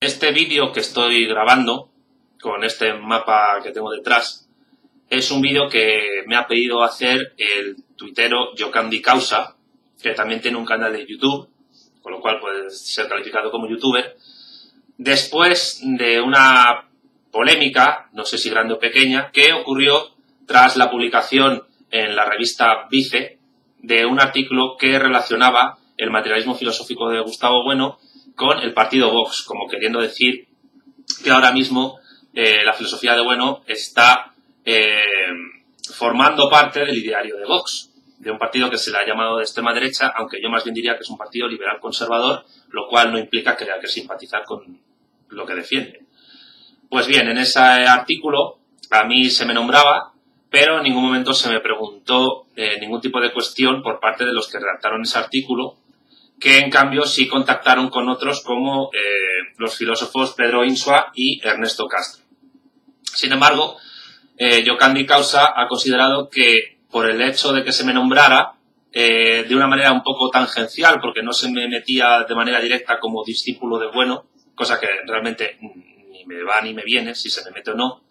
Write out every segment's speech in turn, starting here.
Este vídeo que estoy grabando con este mapa que tengo detrás es un vídeo que me ha pedido hacer el tuitero Yocandi Causa, que también tiene un canal de YouTube, con lo cual puede ser calificado como youtuber, después de una polémica, no sé si grande o pequeña, que ocurrió tras la publicación en la revista Vice de un artículo que relacionaba el materialismo filosófico de Gustavo Bueno con el partido Vox, como queriendo decir que ahora mismo la filosofía de Bueno está formando parte del ideario de Vox, de un partido que se le ha llamado de extrema derecha, aunque yo más bien diría que es un partido liberal conservador, lo cual no implica que haya que simpatizar con lo que defiende. Pues bien, en ese artículo a mí se me nombraba, pero en ningún momento se me preguntó ningún tipo de cuestión por parte de los que redactaron ese artículo, que en cambio sí contactaron con otros como los filósofos Pedro Insua y Ernesto Castro. Sin embargo, Yocandi Causa ha considerado que por el hecho de que se me nombrara de una manera un poco tangencial, porque no se me metía de manera directa como discípulo de Bueno, cosa que realmente ni me va ni me viene si se me mete o no,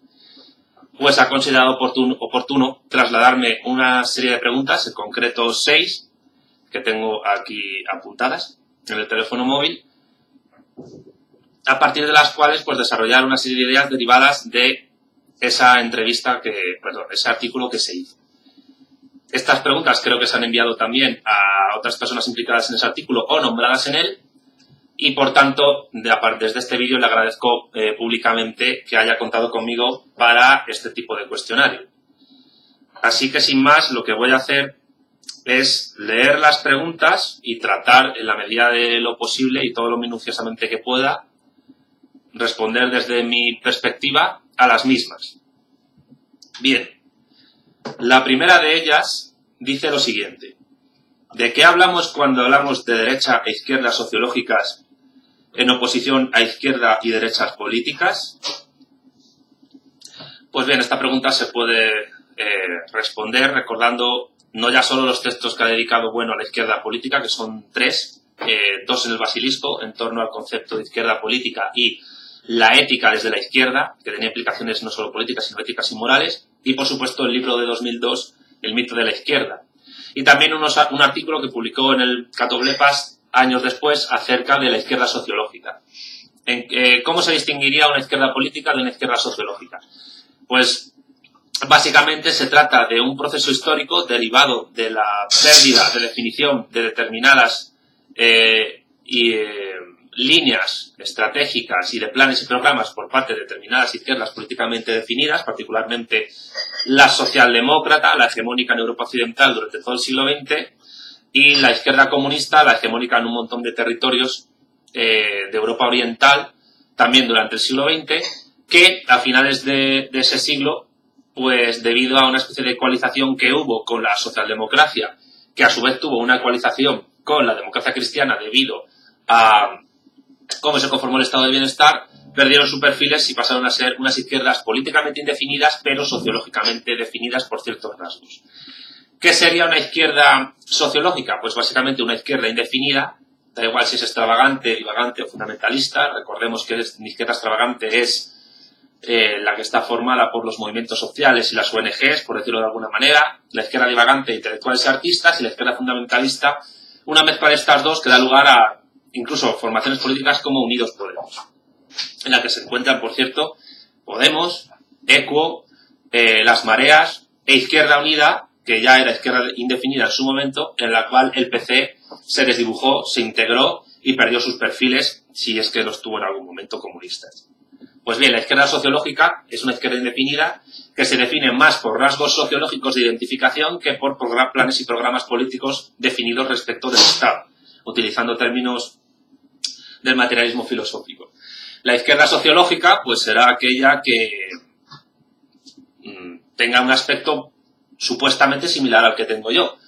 pues ha considerado oportuno trasladarme una serie de preguntas, en concreto 6, que tengo aquí apuntadas en el teléfono móvil, a partir de las cuales pues desarrollar una serie de ideas derivadas de esa entrevista ese artículo que se hizo. Estas preguntas creo que se han enviado también a otras personas implicadas en ese artículo o nombradas en él, y por tanto, desde este vídeo le agradezco públicamente que haya contado conmigo para este tipo de cuestionario. Así que sin más, lo que voy a hacer es leer las preguntas y tratar, en la medida de lo posible y todo lo minuciosamente que pueda, responder desde mi perspectiva a las mismas. Bien, la primera de ellas dice lo siguiente: ¿de qué hablamos cuando hablamos de derecha e izquierda sociológicas en oposición a izquierda y derechas políticas? Pues bien, esta pregunta se puede responder recordando no ya solo los textos que ha dedicado Bueno a la izquierda política, que son 3, 2 en el Basilisco, en torno al concepto de izquierda política, y la ética desde la izquierda, que tenía implicaciones no solo políticas, sino éticas y morales, y por supuesto el libro de 2002, El mito de la izquierda. Y también un artículo que publicó en el Catoblepas años después acerca de la izquierda sociológica. ¿Cómo se distinguiría una izquierda política de una izquierda sociológica? Pues básicamente se trata de un proceso histórico derivado de la pérdida de definición de determinadas líneas estratégicas y de planes y programas por parte de determinadas izquierdas políticamente definidas, particularmente la socialdemócrata, la hegemónica en Europa Occidental durante todo el siglo XX, y la izquierda comunista, la hegemónica en un montón de territorios de Europa Oriental, también durante el siglo XX, que a finales de ese siglo, pues debido a una especie de coalización que hubo con la socialdemocracia, que a su vez tuvo una coalización con la democracia cristiana debido a cómo se conformó el estado de bienestar, perdieron sus perfiles y pasaron a ser unas izquierdas políticamente indefinidas, pero sociológicamente definidas por ciertos rasgos. ¿Qué sería una izquierda sociológica? Pues básicamente una izquierda indefinida, da igual si es extravagante, divagante o fundamentalista. Recordemos que una izquierda extravagante es la que está formada por los movimientos sociales y las ONGs, por decirlo de alguna manera. La izquierda divagante, intelectuales y artistas, y la izquierda fundamentalista, una mezcla de estas dos que da lugar a incluso formaciones políticas como Unidos Podemos, en la que se encuentran, por cierto, Podemos, ECUO, Las Mareas e Izquierda Unida, que ya era izquierda indefinida en su momento, en la cual el PC se desdibujó, se integró y perdió sus perfiles, si es que los tuvo en algún momento comunistas. Pues bien, la izquierda sociológica es una izquierda indefinida que se define más por rasgos sociológicos de identificación que por planes y programas políticos definidos respecto del Estado, utilizando términos del materialismo filosófico. La izquierda sociológica pues será aquella que tenga un aspecto supuestamente similar al que tengo yo,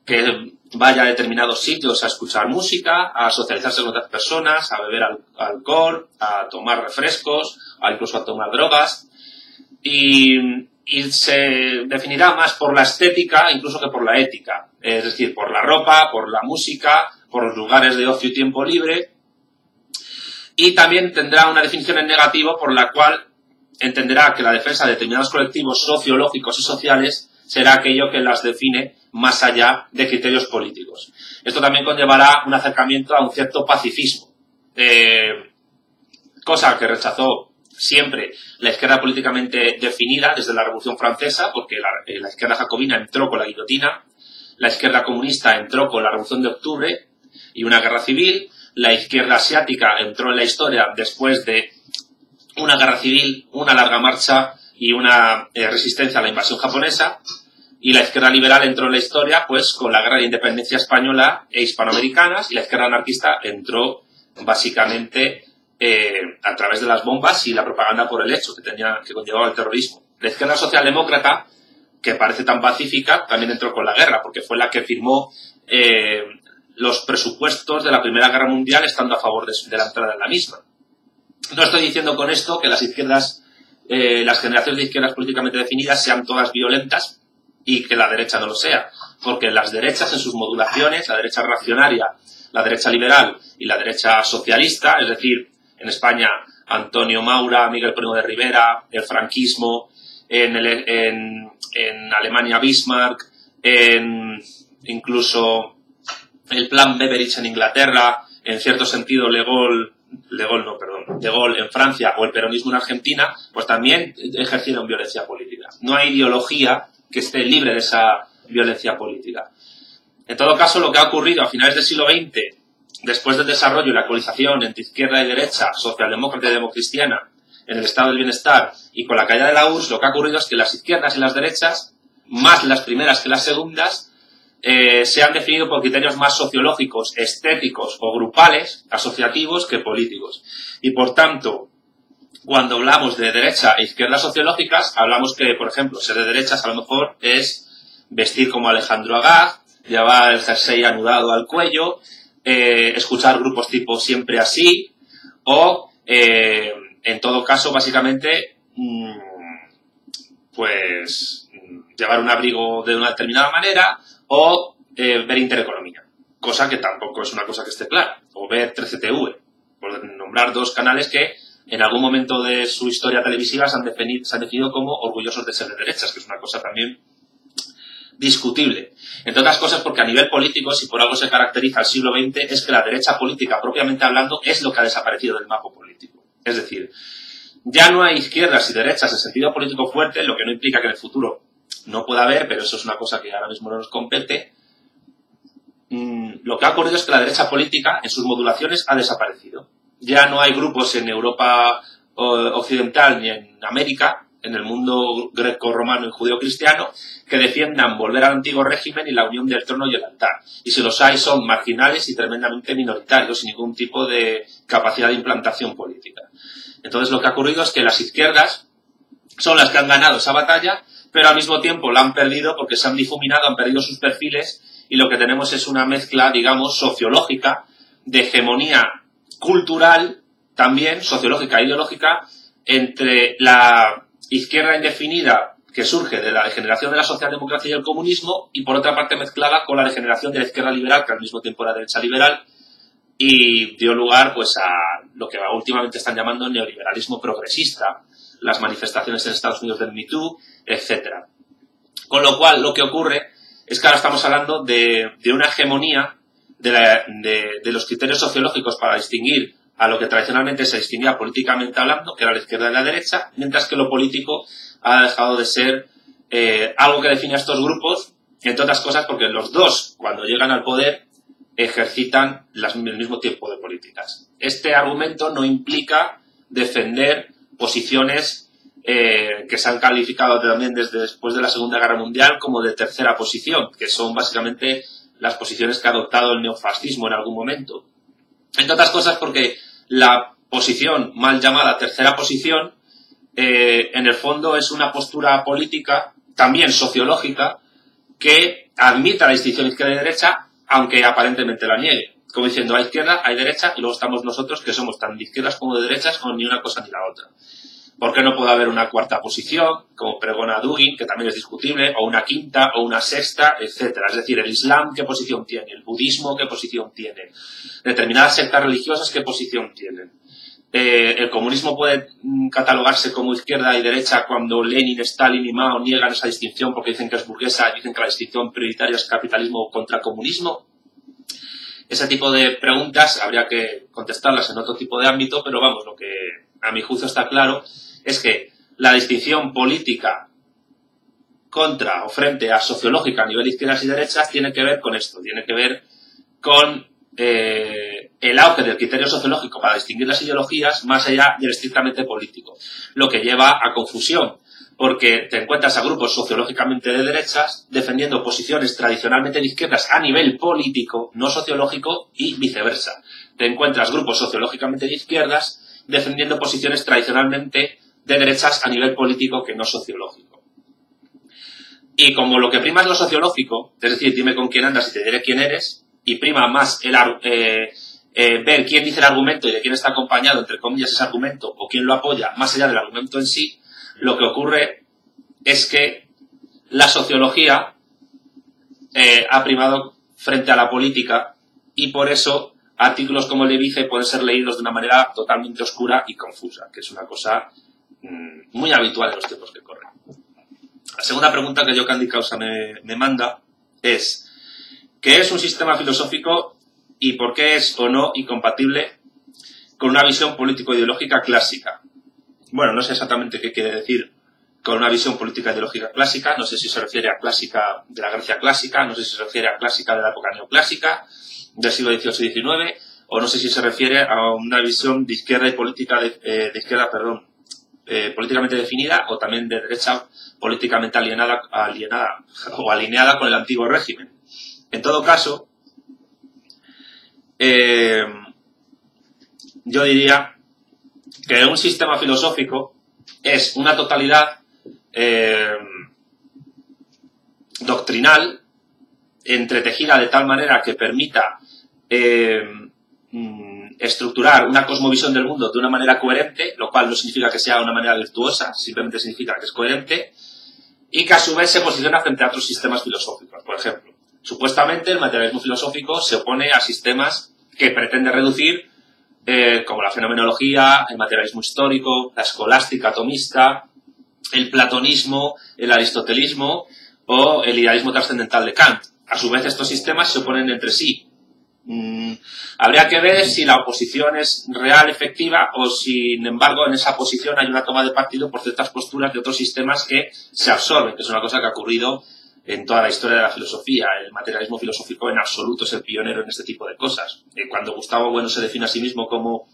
que vaya a determinados sitios a escuchar música, a socializarse con otras personas, a beber alcohol, a tomar refrescos, incluso a tomar drogas, y se definirá más por la estética incluso que por la ética, es decir, por la ropa, por la música, por los lugares de ocio y tiempo libre, y también tendrá una definición en negativo por la cual entenderá que la defensa de determinados colectivos sociológicos y sociales será aquello que las define más allá de criterios políticos. Esto también conllevará un acercamiento a un cierto pacifismo, cosa que rechazó siempre la izquierda políticamente definida desde la Revolución Francesa, porque la izquierda jacobina entró con la guillotina, la izquierda comunista entró con la Revolución de Octubre y una guerra civil, la izquierda asiática entró en la historia después de una guerra civil, una larga marcha y una resistencia a la invasión japonesa, y la izquierda liberal entró en la historia pues con la guerra de independencia española e hispanoamericanas, y la izquierda anarquista entró básicamente a través de las bombas y la propaganda por el hecho que conllevaba el terrorismo. La izquierda socialdemócrata, que parece tan pacífica, también entró con la guerra, porque fue la que firmó los presupuestos de la Primera Guerra Mundial estando a favor de la entrada en la misma. No estoy diciendo con esto que las izquierdas, las generaciones de izquierdas políticamente definidas sean todas violentas y que la derecha no lo sea, porque las derechas en sus modulaciones, la derecha reaccionaria, la derecha liberal y la derecha socialista, es decir, en España Antonio Maura, Miguel Primo de Rivera, el franquismo, en Alemania Bismarck, incluso el plan Beveridge en Inglaterra, en cierto sentido De Gaulle en Francia o el peronismo en Argentina, pues también ejercieron violencia política. No hay ideología que esté libre de esa violencia política. En todo caso, lo que ha ocurrido a finales del siglo XX, después del desarrollo y la actualización entre izquierda y derecha, socialdemócrata y democristiana, en el estado del bienestar y con la caída de la URSS, lo que ha ocurrido es que las izquierdas y las derechas, más las primeras que las segundas, se han definido por criterios más sociológicos, estéticos o grupales, asociativos, que políticos. Y por tanto, cuando hablamos de derecha e izquierdas sociológicas, hablamos que, por ejemplo, ser de derechas a lo mejor es vestir como Alejandro Agag, llevar el jersey anudado al cuello, escuchar grupos tipo Siempre Así, o, en todo caso, básicamente, pues, llevar un abrigo de una determinada manera, o ver Intereconomía, cosa que tampoco es una cosa que esté clara, o ver 13TV, por nombrar dos canales que en algún momento de su historia televisiva se han definido como orgullosos de ser de derechas, que es una cosa también discutible. Entre otras cosas porque a nivel político, si por algo se caracteriza el siglo XX, es que la derecha política, propiamente hablando, es lo que ha desaparecido del mapa político. Es decir, ya no hay izquierdas y derechas en sentido político fuerte, lo que no implica que en el futuro no pueda haber, pero eso es una cosa que ahora mismo no nos compete. Lo que ha ocurrido es que la derecha política, en sus modulaciones, ha desaparecido. Ya no hay grupos en Europa occidental ni en América, en el mundo greco-romano y judeo-cristiano, que defiendan volver al antiguo régimen y la unión del trono y el altar. Y si los hay, son marginales y tremendamente minoritarios, sin ningún tipo de capacidad de implantación política. Entonces, lo que ha ocurrido es que las izquierdas son las que han ganado esa batalla, pero al mismo tiempo la han perdido porque se han difuminado, han perdido sus perfiles, y lo que tenemos es una mezcla, digamos, sociológica, de hegemonía cultural, también sociológica e ideológica, entre la izquierda indefinida que surge de la degeneración de la socialdemocracia y el comunismo, y por otra parte mezclada con la degeneración de la izquierda liberal, que al mismo tiempo era derecha liberal, y dio lugar pues a lo que últimamente están llamando neoliberalismo progresista, las manifestaciones en Estados Unidos del Me Too, etcétera. Con lo cual, lo que ocurre es que ahora estamos hablando de una hegemonía de los criterios sociológicos para distinguir a lo que tradicionalmente se distinguía políticamente hablando, que era la izquierda y la derecha, mientras que lo político ha dejado de ser algo que define a estos grupos, entre otras cosas porque los dos, cuando llegan al poder, ejercitan el mismo tipo de políticas. Este argumento no implica defender posiciones que se han calificado también desde después de la Segunda Guerra Mundial como de tercera posición, que son básicamente las posiciones que ha adoptado el neofascismo en algún momento. Entre otras cosas porque la posición mal llamada tercera posición en el fondo es una postura política, también sociológica, que admite la distinción izquierda y derecha, aunque aparentemente la niegue. Como diciendo, hay izquierda, hay derecha, y luego estamos nosotros que somos tan de izquierdas como de derechas, o ni una cosa ni la otra. ¿Por qué no puede haber una cuarta posición, como pregona Dugin, que también es discutible, o una quinta, o una sexta, etcétera? Es decir, el Islam, ¿qué posición tiene? El budismo, ¿qué posición tiene? Determinadas sectas religiosas, ¿qué posición tienen? el comunismo puede catalogarse como izquierda y derecha cuando Lenin, Stalin y Mao niegan esa distinción porque dicen que es burguesa y dicen que la distinción prioritaria es capitalismo contra comunismo. Ese tipo de preguntas habría que contestarlas en otro tipo de ámbito, pero vamos, lo que a mi juicio está claro es que la distinción política contra o frente a sociológica a nivel de izquierdas y derechas tiene que ver con esto, tiene que ver con el auge del criterio sociológico para distinguir las ideologías más allá del estrictamente político, lo que lleva a confusión, porque te encuentras a grupos sociológicamente de derechas defendiendo posiciones tradicionalmente de izquierdas a nivel político, no sociológico, y viceversa. Te encuentras grupos sociológicamente de izquierdas defendiendo posiciones tradicionalmente de derechas a nivel político que no sociológico. Y como lo que prima es lo sociológico, es decir, dime con quién andas y te diré quién eres, y prima más ver quién dice el argumento y de quién está acompañado, entre comillas, ese argumento, o quién lo apoya, más allá del argumento en sí, lo que ocurre es que la sociología ha primado frente a la política y por eso artículos como el de Vice pueden ser leídos de una manera totalmente oscura y confusa, que es una cosa muy habitual en los tiempos que corren. La segunda pregunta que Candy Causa me manda es ¿qué es un sistema filosófico y por qué es o no incompatible con una visión político-ideológica clásica? Bueno, no sé exactamente qué quiere decir con una visión política ideológica clásica, no sé si se refiere a clásica de la Grecia clásica, no sé si se refiere a clásica de la época neoclásica, del siglo XVIII y XIX, o no sé si se refiere a una visión de izquierda y política políticamente definida o también de derecha políticamente alineada con el antiguo régimen. En todo caso, yo diría que un sistema filosófico es una totalidad doctrinal entretejida de tal manera que permita estructurar una cosmovisión del mundo de una manera coherente, lo cual no significa que sea de una manera virtuosa, simplemente significa que es coherente, y que a su vez se posiciona frente a otros sistemas filosóficos. Por ejemplo, supuestamente el materialismo filosófico se opone a sistemas que pretende reducir, como la fenomenología, el materialismo histórico, la escolástica atomista, el platonismo, el aristotelismo o el idealismo trascendental de Kant. A su vez, estos sistemas se oponen entre sí. Habría que ver si la oposición es real, efectiva, o sin embargo en esa posición hay una toma de partido por ciertas posturas de otros sistemas que se absorben, que es una cosa que ha ocurrido en toda la historia de la filosofía. El materialismo filosófico en absoluto es el pionero en este tipo de cosas. Cuando Gustavo Bueno se define a sí mismo como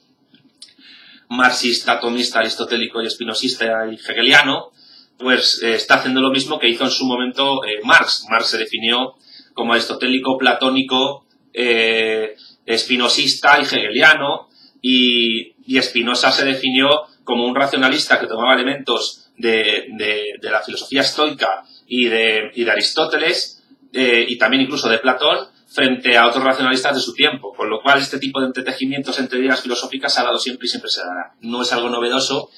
marxista, atomista, aristotélico y espinosista y hegeliano, pues está haciendo lo mismo que hizo en su momento Marx. Marx se definió como aristotélico, platónico, espinosista y hegeliano, y Spinoza se definió como un racionalista que tomaba elementos de la filosofía estoica y de Aristóteles, y también incluso de Platón, frente a otros racionalistas de su tiempo, con lo cual este tipo de entretejimientos entre ideas filosóficas se ha dado siempre y siempre se dará. No es algo novedoso,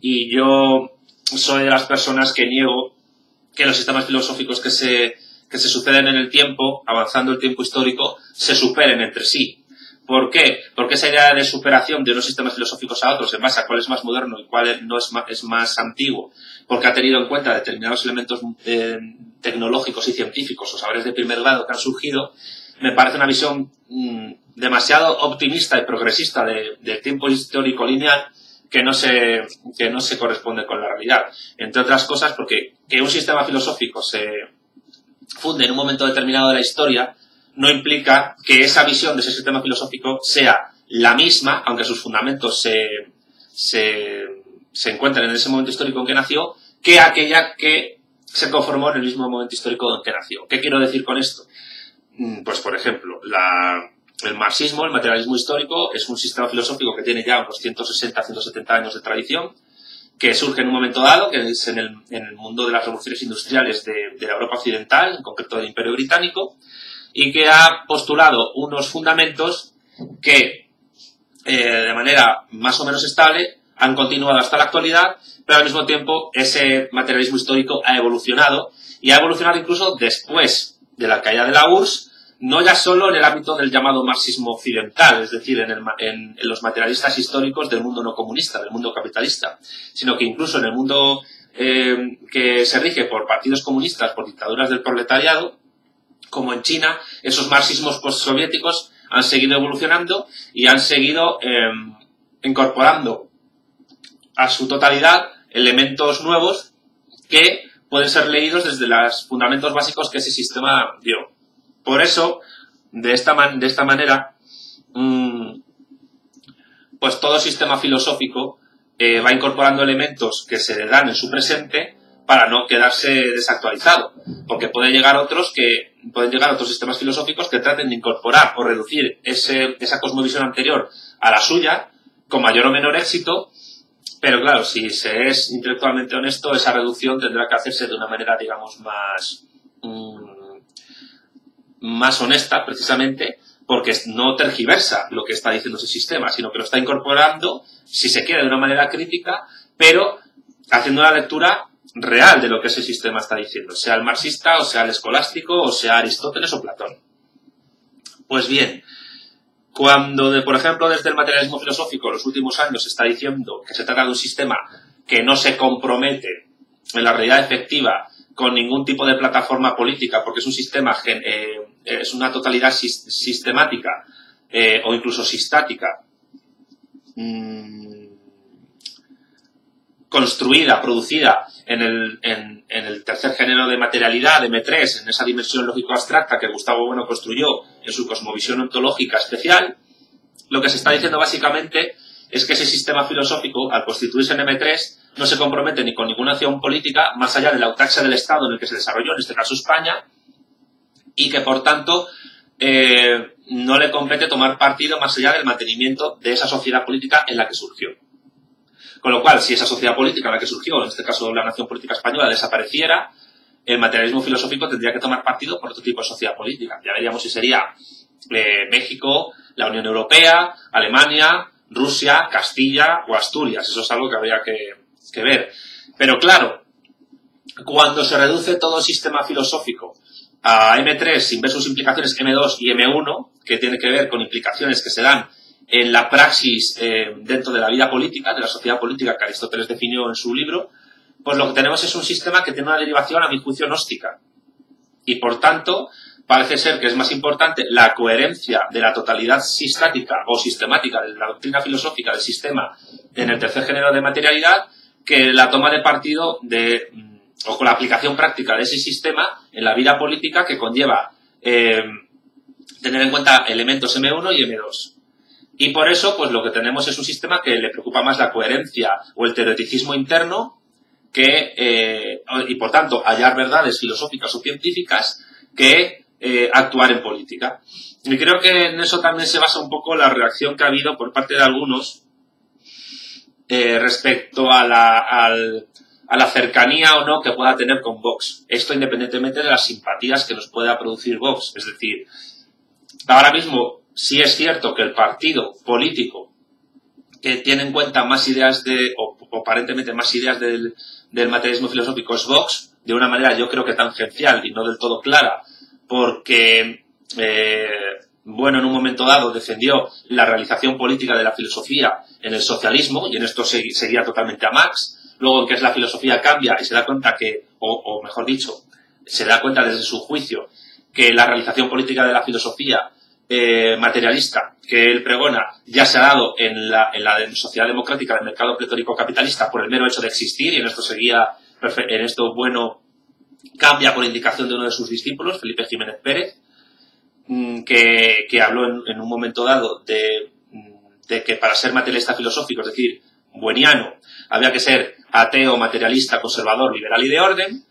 y yo soy de las personas que niego que los sistemas filosóficos que se suceden en el tiempo, avanzando el tiempo histórico, se superen entre sí. ¿Por qué? Porque esa idea de superación de unos sistemas filosóficos a otros en base a cuál es más moderno y cuál no es más antiguo, porque ha tenido en cuenta determinados elementos tecnológicos y científicos o saberes de primer grado que han surgido, me parece una visión demasiado optimista y progresista del tiempo histórico lineal que no se corresponde con la realidad. Entre otras cosas porque que un sistema filosófico se funde en un momento determinado de la historia no implica que esa visión de ese sistema filosófico sea la misma, aunque sus fundamentos se encuentren en ese momento histórico en que nació, que aquella que se conformó en el mismo momento histórico en que nació. ¿Qué quiero decir con esto? Pues, por ejemplo, el marxismo, el materialismo histórico, es un sistema filosófico que tiene ya unos 160, 170 años de tradición, que surge en un momento dado, que es en el mundo de las revoluciones industriales de la Europa occidental, en concreto del Imperio Británico, y que ha postulado unos fundamentos que, de manera más o menos estable, han continuado hasta la actualidad, pero al mismo tiempo ese materialismo histórico ha evolucionado, y ha evolucionado incluso después de la caída de la URSS, no ya solo en el ámbito del llamado marxismo occidental, es decir, en los materialistas históricos del mundo no comunista, del mundo capitalista, sino que incluso en el mundo que se rige por partidos comunistas, por dictaduras del proletariado, como en China, esos marxismos postsoviéticos han seguido evolucionando y han seguido incorporando a su totalidad elementos nuevos que pueden ser leídos desde los fundamentos básicos que ese sistema dio. Por eso, de esta manera, pues todo sistema filosófico va incorporando elementos que se le dan en su presente para no quedarse desactualizado, porque pueden llegar otros sistemas filosóficos que traten de incorporar o reducir esa cosmovisión anterior a la suya, con mayor o menor éxito, pero claro, si se es intelectualmente honesto, esa reducción tendrá que hacerse de una manera, digamos, más honesta, precisamente, porque no tergiversa lo que está diciendo ese sistema, sino que lo está incorporando, si se quiere, de una manera crítica, pero haciendo una lectura real de lo que ese sistema está diciendo, sea el marxista, o sea el escolástico, o sea Aristóteles o Platón. Pues bien, cuando, por ejemplo, desde el materialismo filosófico, en los últimos años se está diciendo que se trata de un sistema que no se compromete en la realidad efectiva con ningún tipo de plataforma política, porque es un sistema, es una totalidad sistemática o incluso sistática, construida, producida en el tercer género de materialidad, de M3, en esa dimensión lógico-abstracta que Gustavo Bueno construyó en su cosmovisión ontológica especial. Lo que se está diciendo básicamente es que ese sistema filosófico, al constituirse en M3, no se compromete ni con ninguna acción política más allá de la autaxia del Estado en el que se desarrolló, en este caso España, y que por tanto no le compete tomar partido más allá del mantenimiento de esa sociedad política en la que surgió. Con lo cual, si esa sociedad política en la que surgió, en este caso la nación política española, desapareciera, el materialismo filosófico tendría que tomar partido por otro tipo de sociedad política. Ya veríamos si sería México, la Unión Europea, Alemania, Rusia, Castilla o Asturias. Eso es algo que habría que ver. Pero claro, cuando se reduce todo el sistema filosófico a M3 sin ver sus implicaciones M2 y M1, que tiene que ver con implicaciones que se dan en la praxis dentro de la vida política, de la sociedad política que Aristóteles definió en su libro, pues lo que tenemos es un sistema que tiene una derivación, a mi juicio, gnóstica. Y por tanto, parece ser que es más importante la coherencia de la totalidad sistática o sistemática de la doctrina filosófica del sistema en el tercer género de materialidad que la toma de partido o con la aplicación práctica de ese sistema en la vida política que conlleva tener en cuenta elementos M1 y M2. Y por eso, pues lo que tenemos es un sistema que le preocupa más la coherencia o el teoreticismo interno y por tanto hallar verdades filosóficas o científicas que actuar en política. Y creo que en eso también se basa un poco la reacción que ha habido por parte de algunos respecto a la cercanía o no que pueda tener con Vox. Esto independientemente de las simpatías que nos pueda producir Vox. Es decir, ahora mismo sí es cierto que el partido político que tiene en cuenta más ideas o aparentemente más ideas del materialismo filosófico es Vox, de una manera yo creo que tangencial y no del todo clara, porque bueno, en un momento dado defendió la realización política de la filosofía en el socialismo, y en esto seguía totalmente a Marx. Luego, en que es la filosofía, cambia y se da cuenta o mejor dicho, se da cuenta desde su juicio que la realización política de la filosofía materialista que él pregona ya se ha dado en la sociedad democrática del mercado pletórico capitalista por el mero hecho de existir, y en esto Bueno cambia por indicación de uno de sus discípulos, Felipe Jiménez Pérez, que habló en un momento dado de que para ser materialista filosófico, es decir, bueniano, había que ser ateo, materialista, conservador, liberal y de orden.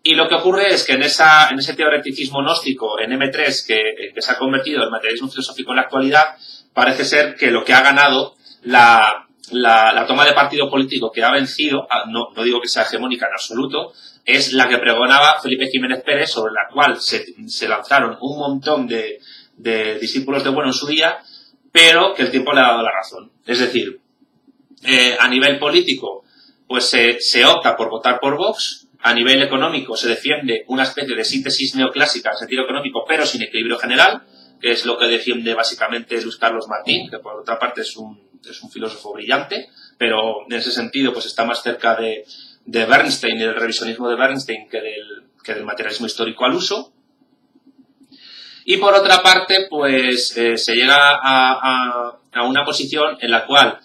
Y lo que ocurre es que en ese teoreticismo gnóstico, en M3, que se ha convertido en materialismo filosófico en la actualidad, parece ser que lo que ha ganado la toma de partido político que ha vencido, no digo que sea hegemónica en absoluto, es la que pregonaba Felipe Jiménez Pérez, sobre la cual se lanzaron un montón de discípulos de Bueno en su día, pero que el tiempo le ha dado la razón. Es decir, a nivel político, pues se opta por votar por Vox, A nivel económico se defiende una especie de síntesis neoclásica en sentido económico, pero sin equilibrio general, que es lo que defiende básicamente Luis Carlos Martín, que por otra parte es un filósofo brillante, pero en ese sentido pues está más cerca de Bernstein y del revisionismo de Bernstein que del materialismo histórico al uso. Y por otra parte, pues se llega a una posición en la cual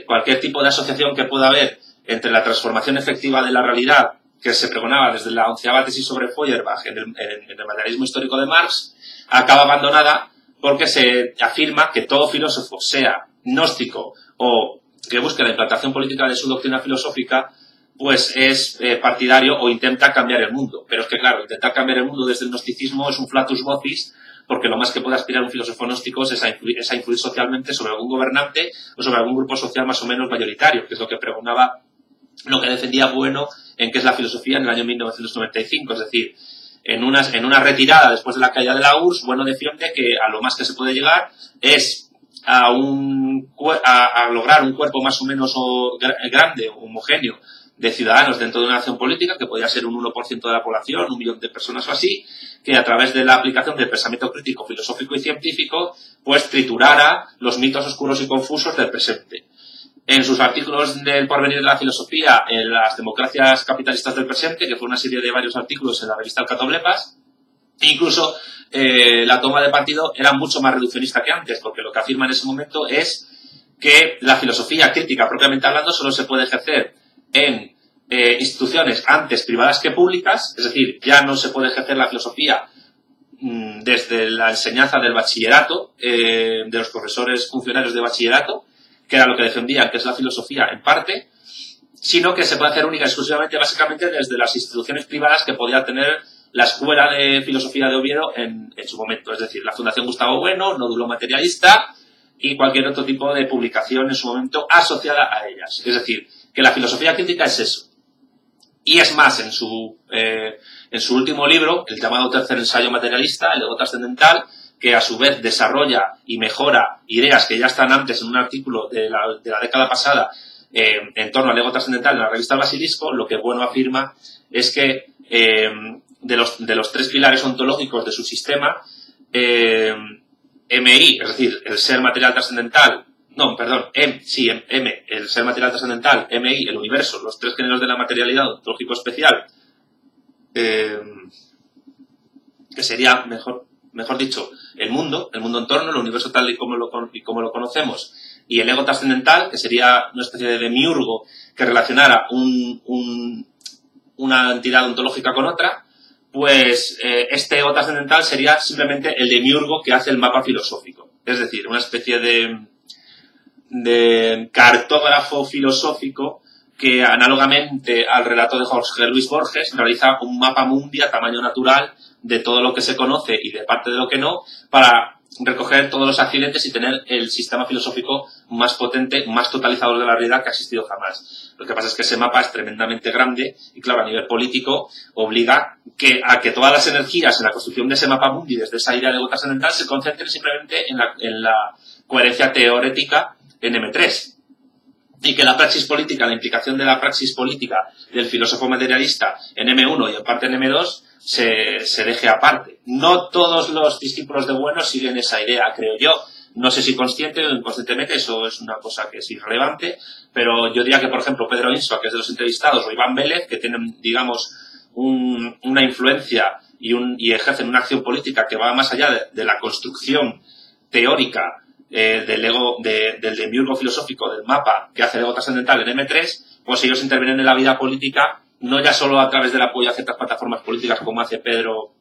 cualquier tipo de asociación que pueda haber entre la transformación efectiva de la realidad que se pregonaba desde la 11ª tesis sobre Feuerbach en el materialismo histórico de Marx, acaba abandonada porque se afirma que todo filósofo, sea gnóstico o que busque la implantación política de su doctrina filosófica, pues es partidario o intenta cambiar el mundo. Pero es que, claro, intentar cambiar el mundo desde el gnosticismo es un flatus vocis, porque lo más que puede aspirar un filósofo gnóstico es a influir socialmente sobre algún gobernante o sobre algún grupo social más o menos mayoritario, que es lo que pregonaba, lo que defendía Bueno en qué es la filosofía en el año 1995. Es decir, en una retirada después de la caída de la URSS, Bueno defiende que a lo más que se puede llegar es a lograr un cuerpo más o menos grande, homogéneo, de ciudadanos dentro de una nación política, que podría ser un 1% de la población, 1 millón de personas o así, que a través de la aplicación del pensamiento crítico, filosófico y científico, pues triturara los mitos oscuros y confusos del presente. En sus artículos del porvenir de la filosofía, en las democracias capitalistas del presente, que fue una serie de varios artículos en la revista Alcatoblepas, incluso la toma de partido era mucho más reduccionista que antes, porque lo que afirma en ese momento es que la filosofía crítica, propiamente hablando, solo se puede ejercer en instituciones antes privadas que públicas, es decir, ya no se puede ejercer la filosofía desde la enseñanza del bachillerato, de los profesores funcionarios de bachillerato, que era lo que defendían, que es la filosofía en parte, sino que se puede hacer única y exclusivamente, básicamente, desde las instituciones privadas que podía tener la Escuela de Filosofía de Oviedo en su momento, es decir, la Fundación Gustavo Bueno, Nódulo Materialista y cualquier otro tipo de publicación en su momento asociada a ellas. Es decir, que la filosofía crítica es eso. Y es más, en su último libro, el llamado Tercer ensayo materialista, el ego trascendental, que a su vez desarrolla y mejora ideas que ya están antes en un artículo de la década pasada en torno al ego trascendental en la revista El Basilisco, lo que Bueno afirma es que de los 3 pilares ontológicos de su sistema, MI, es decir, el ser material trascendental, el ser material trascendental, MI, el universo, los 3 géneros de la materialidad ontológico especial, que sería, mejor dicho, el mundo en torno, el universo tal y como lo conocemos, y el ego trascendental, que sería una especie de demiurgo que relacionara una entidad ontológica con otra, pues este ego trascendental sería simplemente el demiurgo que hace el mapa filosófico. Es decir, una especie de cartógrafo filosófico que, análogamente al relato de Jorge Luis Borges, realiza un mapa mundi a tamaño natural de todo lo que se conoce y de parte de lo que no, para recoger todos los accidentes y tener el sistema filosófico más potente, más totalizador de la realidad que ha existido jamás. Lo que pasa es que ese mapa es tremendamente grande y, claro, a nivel político obliga a que todas las energías en la construcción de ese mapa mundi, desde esa idea de ego trascendental, se concentren simplemente en la coherencia teorética en M3. Y que la praxis política, la implicación de la praxis política del filósofo materialista en M1 y en parte en M2 se deje aparte. No todos los discípulos de Bueno siguen esa idea, creo yo. No sé si consciente o inconscientemente, eso es una cosa que es irrelevante, pero yo diría que, por ejemplo, Pedro Insua, que es de los entrevistados, o Iván Vélez, que tienen, digamos, una influencia y ejercen una acción política que va más allá de la construcción teórica del demiurgo filosófico del mapa que hace el ego trascendental en M3, pues ellos intervienen en la vida política no ya solo a través del apoyo a ciertas plataformas políticas como hace Pedro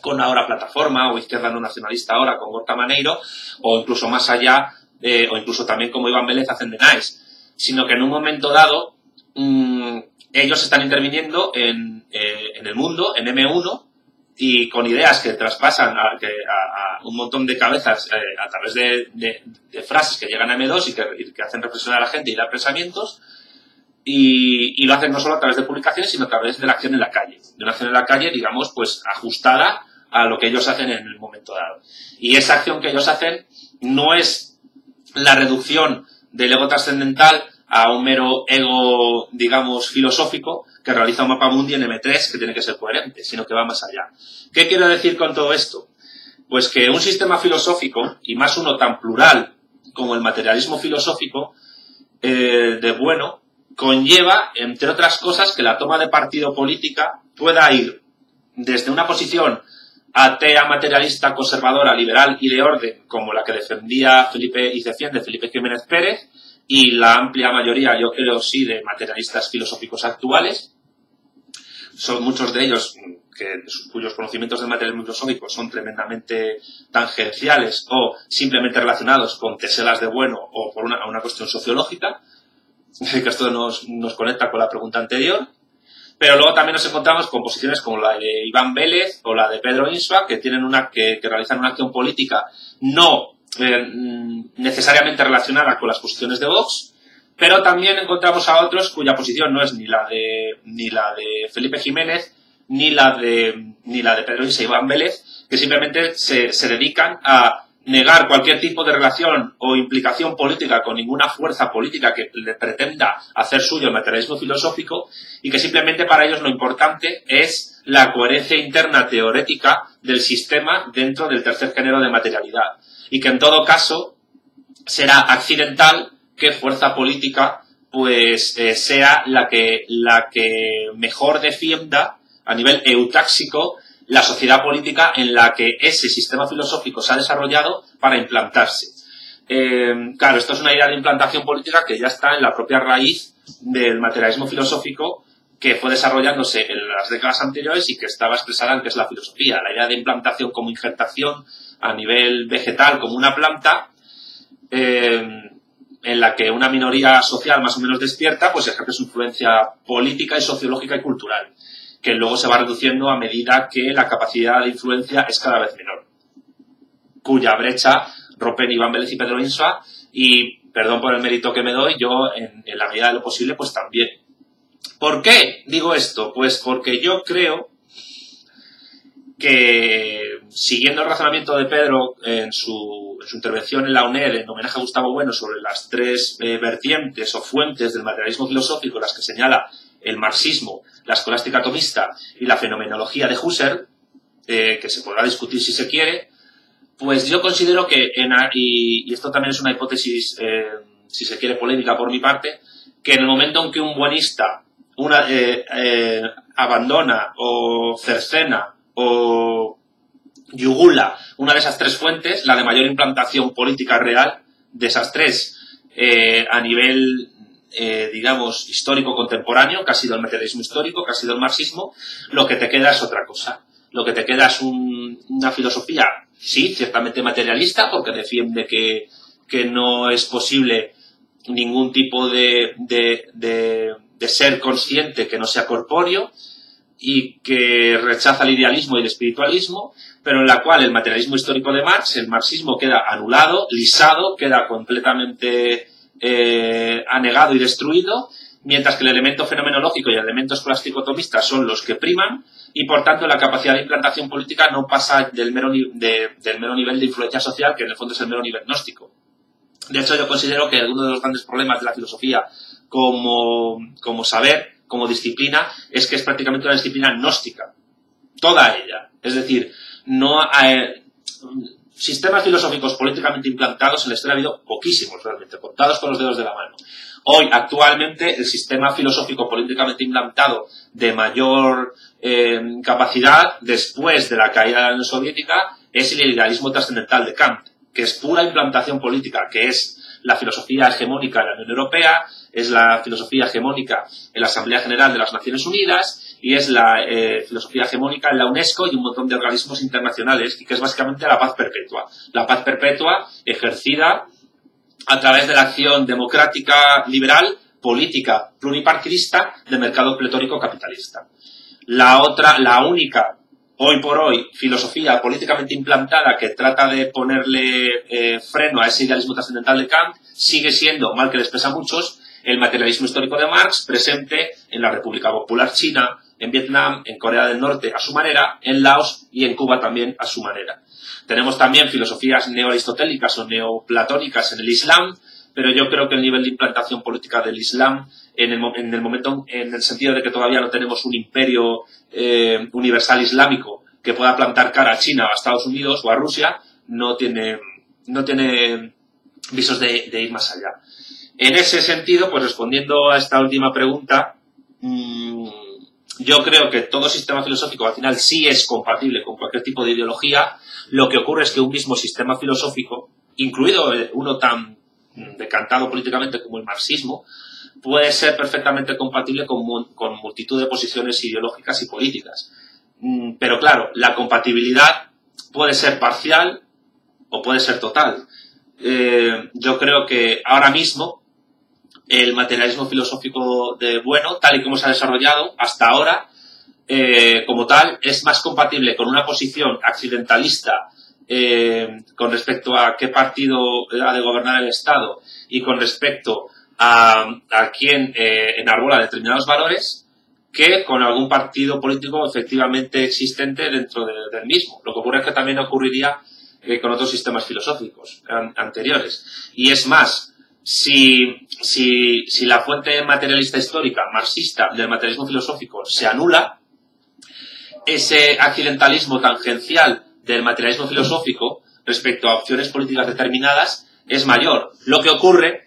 con Ahora Plataforma o Izquierda No Nacionalista ahora con Gorka Maneiro, o incluso más allá, o incluso también como Iván Vélez hacen de Nice, sino que en un momento dado ellos están interviniendo en el mundo, en M1, y con ideas que traspasan a un montón de cabezas a través de frases que llegan a M2 y que hacen reflexionar a la gente y dar pensamientos, y lo hacen no solo a través de publicaciones, sino a través de la acción en la calle. De una acción en la calle, digamos, pues ajustada a lo que ellos hacen en el momento dado. Y esa acción que ellos hacen no es la reducción del ego trascendental a un mero ego, digamos, filosófico, que realiza un mapamundi en M3 que tiene que ser coherente, sino que va más allá. ¿Qué quiero decir con todo esto? Pues que un sistema filosófico, y más uno tan plural como el materialismo filosófico, de bueno, conlleva, entre otras cosas, que la toma de partido política pueda ir desde una posición atea, materialista, conservadora, liberal y de orden, como la que defendía Felipe y defiende Felipe Jiménez Pérez, y la amplia mayoría, yo creo sí, de materialistas filosóficos actuales. Son muchos de ellos cuyos conocimientos del materialismo filosófico son tremendamente tangenciales o simplemente relacionados con teselas de bueno o por una cuestión sociológica, que esto nos conecta con la pregunta anterior. Pero luego también nos encontramos con posiciones como la de Iván Vélez o la de Pedro Insua, que tienen que realizan una acción política no necesariamente relacionada con las posiciones de Vox, pero también encontramos a otros cuya posición no es ni la de Felipe Jiménez ni la de Pedro Insua y Iván Vélez, que simplemente se dedican a negar cualquier tipo de relación o implicación política con ninguna fuerza política que le pretenda hacer suyo el materialismo filosófico, y que simplemente para ellos lo importante es la coherencia interna teorética del sistema dentro del tercer género de materialidad, y que en todo caso será accidental que fuerza política pues sea la que mejor defienda a nivel eutáxico la sociedad política en la que ese sistema filosófico se ha desarrollado para implantarse. Claro, esto es una idea de implantación política que ya está en la propia raíz del materialismo filosófico que fue desarrollándose en las décadas anteriores y que estaba expresada en que es la filosofía. La idea de implantación como injertación a nivel vegetal como una planta, en la que una minoría social más o menos despierta pues ejerce su influencia política y sociológica y cultural, que luego se va reduciendo a medida que la capacidad de influencia es cada vez menor, cuya brecha rompen Iván Vélez y Pedro Insua, y perdón por el mérito que me doy, yo en la medida de lo posible pues también. ¿Por qué digo esto? Pues porque yo creo que, siguiendo el razonamiento de Pedro en su intervención en la UNED en homenaje a Gustavo Bueno sobre las tres vertientes o fuentes del materialismo filosófico, las que señala el marxismo, la escolástica atomista y la fenomenología de Husserl, que se podrá discutir si se quiere, pues yo considero que, y esto también es una hipótesis, si se quiere, polémica por mi parte, que en el momento en que un buenista abandona o cercena o yugula una de esas tres fuentes, la de mayor implantación política real de esas tres a nivel digamos histórico contemporáneo, que ha sido el materialismo histórico, que ha sido el marxismo, lo que te queda es otra cosa. Lo que te queda es una filosofía, sí, ciertamente materialista, porque defiende que no es posible ningún tipo de ser consciente que no sea corpóreo, y que rechaza el idealismo y el espiritualismo, pero en la cual el materialismo histórico de Marx, el marxismo, queda anulado, lisado, queda completamente anegado y destruido, mientras que el elemento fenomenológico y el elemento escolástico-tomista son los que priman, y por tanto la capacidad de implantación política no pasa del mero nivel de influencia social, que en el fondo es el mero nivel gnóstico. De hecho, yo considero que uno de los grandes problemas de la filosofía como saber, como disciplina, es que es prácticamente una disciplina gnóstica. Toda ella. Es decir, no hay sistemas filosóficos políticamente implantados en la historia ha habido poquísimos realmente, contados con los dedos de la mano. Hoy, actualmente, el sistema filosófico políticamente implantado de mayor capacidad después de la caída de la Unión Soviética es el idealismo trascendental de Kant, que es pura implantación política, que es la filosofía hegemónica en la Unión Europea, es la filosofía hegemónica en la Asamblea General de las Naciones Unidas y es la filosofía hegemónica en la UNESCO y un montón de organismos internacionales, y que es básicamente la paz perpetua. La paz perpetua ejercida a través de la acción democrática, liberal, política, pluripartidista de mercado pletórico capitalista. La única, hoy por hoy, filosofía políticamente implantada que trata de ponerle freno a ese idealismo trascendental de Kant sigue siendo, mal que les pesa a muchos, el materialismo histórico de Marx, presente en la República Popular China, en Vietnam, en Corea del Norte a su manera, en Laos y en Cuba también a su manera. Tenemos también filosofías neoaristotélicas o neoplatónicas en el Islam, pero yo creo que el nivel de implantación política del Islam, en el sentido de que todavía no tenemos un imperio universal islámico que pueda plantar cara a China o a Estados Unidos o a Rusia, no tiene visos de ir más allá. En ese sentido, pues respondiendo a esta última pregunta, yo creo que todo sistema filosófico al final sí es compatible con cualquier tipo de ideología. Lo que ocurre es que un mismo sistema filosófico, incluido uno tan decantado políticamente como el marxismo, puede ser perfectamente compatible con multitud de posiciones ideológicas y políticas. Pero claro, la compatibilidad puede ser parcial o puede ser total. Yo creo que ahora mismo el materialismo filosófico tal y como se ha desarrollado hasta ahora, como tal, es más compatible con una posición accidentalista con respecto a qué partido ha de gobernar el Estado y con respecto a quién enarbola determinados valores, que con algún partido político efectivamente existente dentro del mismo. Lo que ocurre es que también ocurriría con otros sistemas filosóficos anteriores. Y es más, si la fuente materialista histórica, marxista, del materialismo filosófico se anula, ese accidentalismo tangencial del materialismo filosófico respecto a opciones políticas determinadas es mayor. Lo que ocurre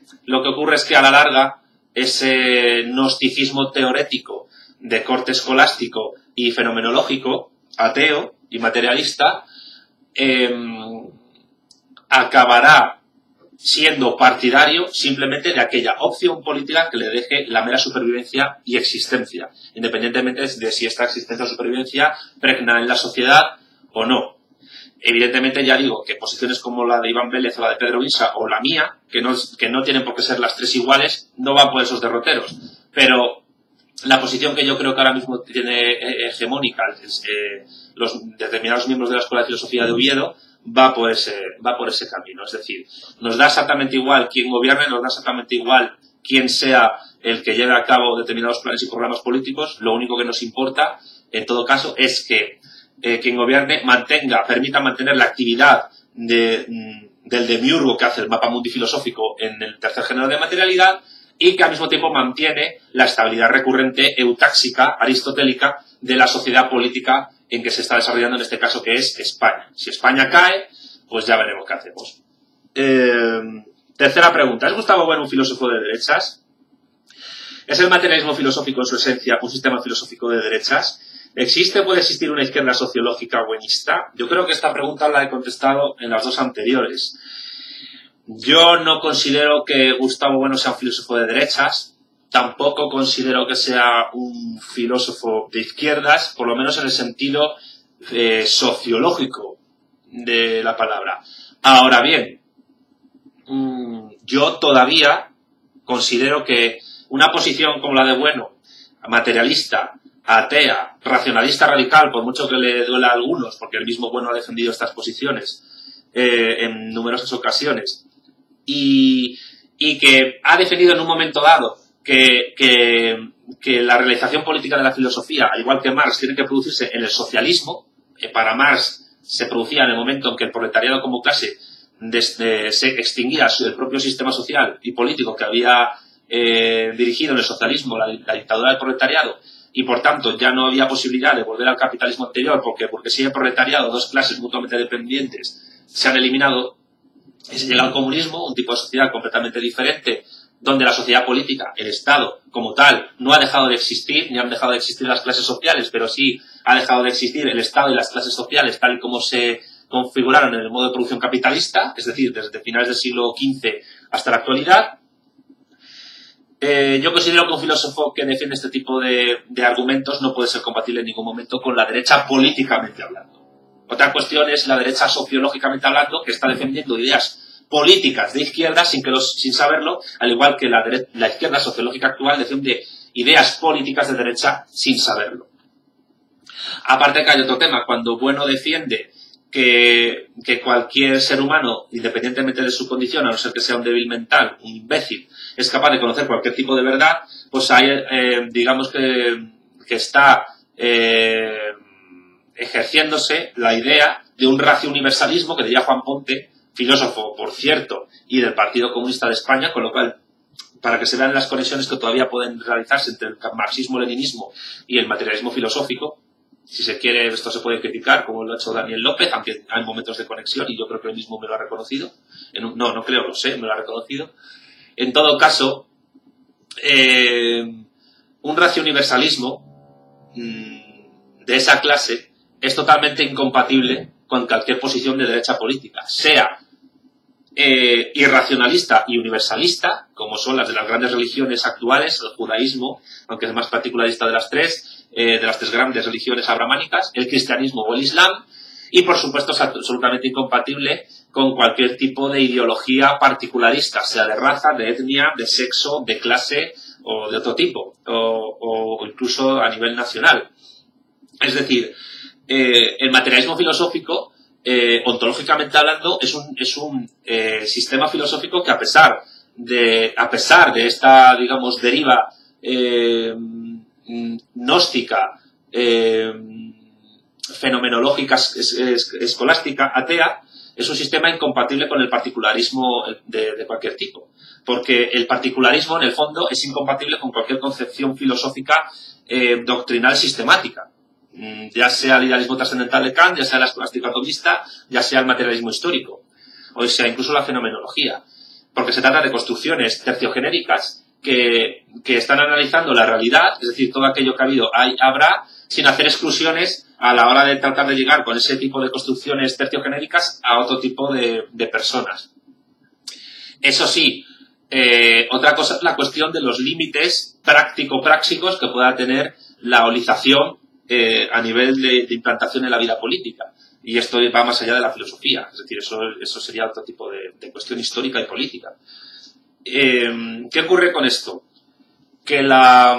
es que a la larga ese gnosticismo teorético de corte escolástico y fenomenológico, ateo y materialista, acabará siendo partidario simplemente de aquella opción política que le deje la mera supervivencia y existencia, independientemente de si esta existencia o supervivencia pregna en la sociedad o no. Evidentemente, ya digo, que posiciones como la de Iván Vélez o la de Pedro Isa o la mía, que no tienen por qué ser las tres iguales, no van por esos derroteros. Pero la posición que yo creo que ahora mismo tiene hegemónica los determinados miembros de la Escuela de Filosofía de Oviedo va por ese camino. Es decir, nos da exactamente igual quién gobierne, nos da exactamente igual quién sea el que lleve a cabo determinados planes y programas políticos. Lo único que nos importa, en todo caso, es que quien gobierne permita mantener la actividad del demiurgo que hace el mapa mundi filosófico en el tercer género de materialidad, y que al mismo tiempo mantiene la estabilidad recurrente eutáxica, aristotélica, de la sociedad política en que se está desarrollando, en este caso, que es España. Si España cae, pues ya veremos qué hacemos. Tercera pregunta. ¿Es Gustavo Bueno un filósofo de derechas? ¿Es el materialismo filosófico en su esencia un sistema filosófico de derechas? ¿Puede existir una izquierda sociológica buenista? Yo creo que esta pregunta la he contestado en las dos anteriores. Yo no considero que Gustavo Bueno sea un filósofo de derechas, tampoco considero que sea un filósofo de izquierdas, por lo menos en el sentido sociológico de la palabra. Ahora bien, yo todavía considero que una posición como la de Bueno, materialista, atea, racionalista radical, por mucho que le duela a algunos, porque el mismo Bueno ha defendido estas posiciones en numerosas ocasiones, y que ha defendido en un momento dado que la realización política de la filosofía, al igual que Marx, tiene que producirse en el socialismo. Para Marx se producía en el momento en que el proletariado como clase se extinguía el propio sistema social y político que había dirigido en el socialismo la dictadura del proletariado, y por tanto ya no había posibilidad de volver al capitalismo anterior, porque si el proletariado, dos clases mutuamente dependientes, se han eliminado. Se llega al comunismo, un tipo de sociedad completamente diferente, donde la sociedad política, el Estado como tal, no ha dejado de existir, ni han dejado de existir las clases sociales, pero sí ha dejado de existir el Estado y las clases sociales tal y como se configuraron en el modo de producción capitalista, es decir, desde finales del siglo XV hasta la actualidad. Yo considero que un filósofo que defiende este tipo de argumentos no puede ser compatible en ningún momento con la derecha políticamente hablando. Otra cuestión es la derecha sociológicamente hablando, que está defendiendo ideas políticas de izquierda sin saberlo, al igual que la izquierda sociológica actual defiende ideas políticas de derecha sin saberlo. Aparte que hay otro tema, cuando Bueno defiende que cualquier ser humano, independientemente de su condición, a no ser que sea un débil mental, un imbécil, es capaz de conocer cualquier tipo de verdad, pues hay, digamos que está ejerciéndose la idea de un racio universalismo, que diría Juan Ponte, filósofo, por cierto, y del Partido Comunista de España, con lo cual, para que se vean las conexiones que todavía pueden realizarse entre el marxismo-leninismo y el materialismo filosófico. Si se quiere, esto se puede criticar, como lo ha hecho Daniel López, aunque hay momentos de conexión, y yo creo que él mismo me lo ha reconocido. No creo, lo sé, me lo ha reconocido. En todo caso, un racio-universalismo de esa clase es totalmente incompatible con cualquier posición de derecha política, sea irracionalista y universalista, como son las de las grandes religiones actuales, el judaísmo, aunque es más particularista de las tres grandes religiones abrahámicas, el cristianismo o el islam, y por supuesto es absolutamente incompatible con cualquier tipo de ideología particularista, sea de raza, de etnia, de sexo, de clase o de otro tipo, o incluso a nivel nacional. Es decir, el materialismo filosófico, ontológicamente hablando, es un sistema filosófico que a pesar de esta, digamos, deriva gnóstica, fenomenológica, escolástica, atea, es un sistema incompatible con el particularismo de cualquier tipo. Porque el particularismo, en el fondo, es incompatible con cualquier concepción filosófica doctrinal sistemática. Ya sea el idealismo trascendental de Kant, ya sea la escolástica atomista, ya sea el materialismo histórico, o sea, incluso la fenomenología. Porque se trata de construcciones terciogenéricas que están analizando la realidad, es decir, todo aquello que ha habido, habrá, sin hacer exclusiones a la hora de tratar de llegar con ese tipo de construcciones terciogenéricas a otro tipo de personas. Eso sí, otra cosa es la cuestión de los límites práctico-práxicos que pueda tener la holización a nivel de implantación en la vida política. Y esto va más allá de la filosofía. Es decir, eso sería otro tipo de cuestión histórica y política. ¿Qué ocurre con esto? Que la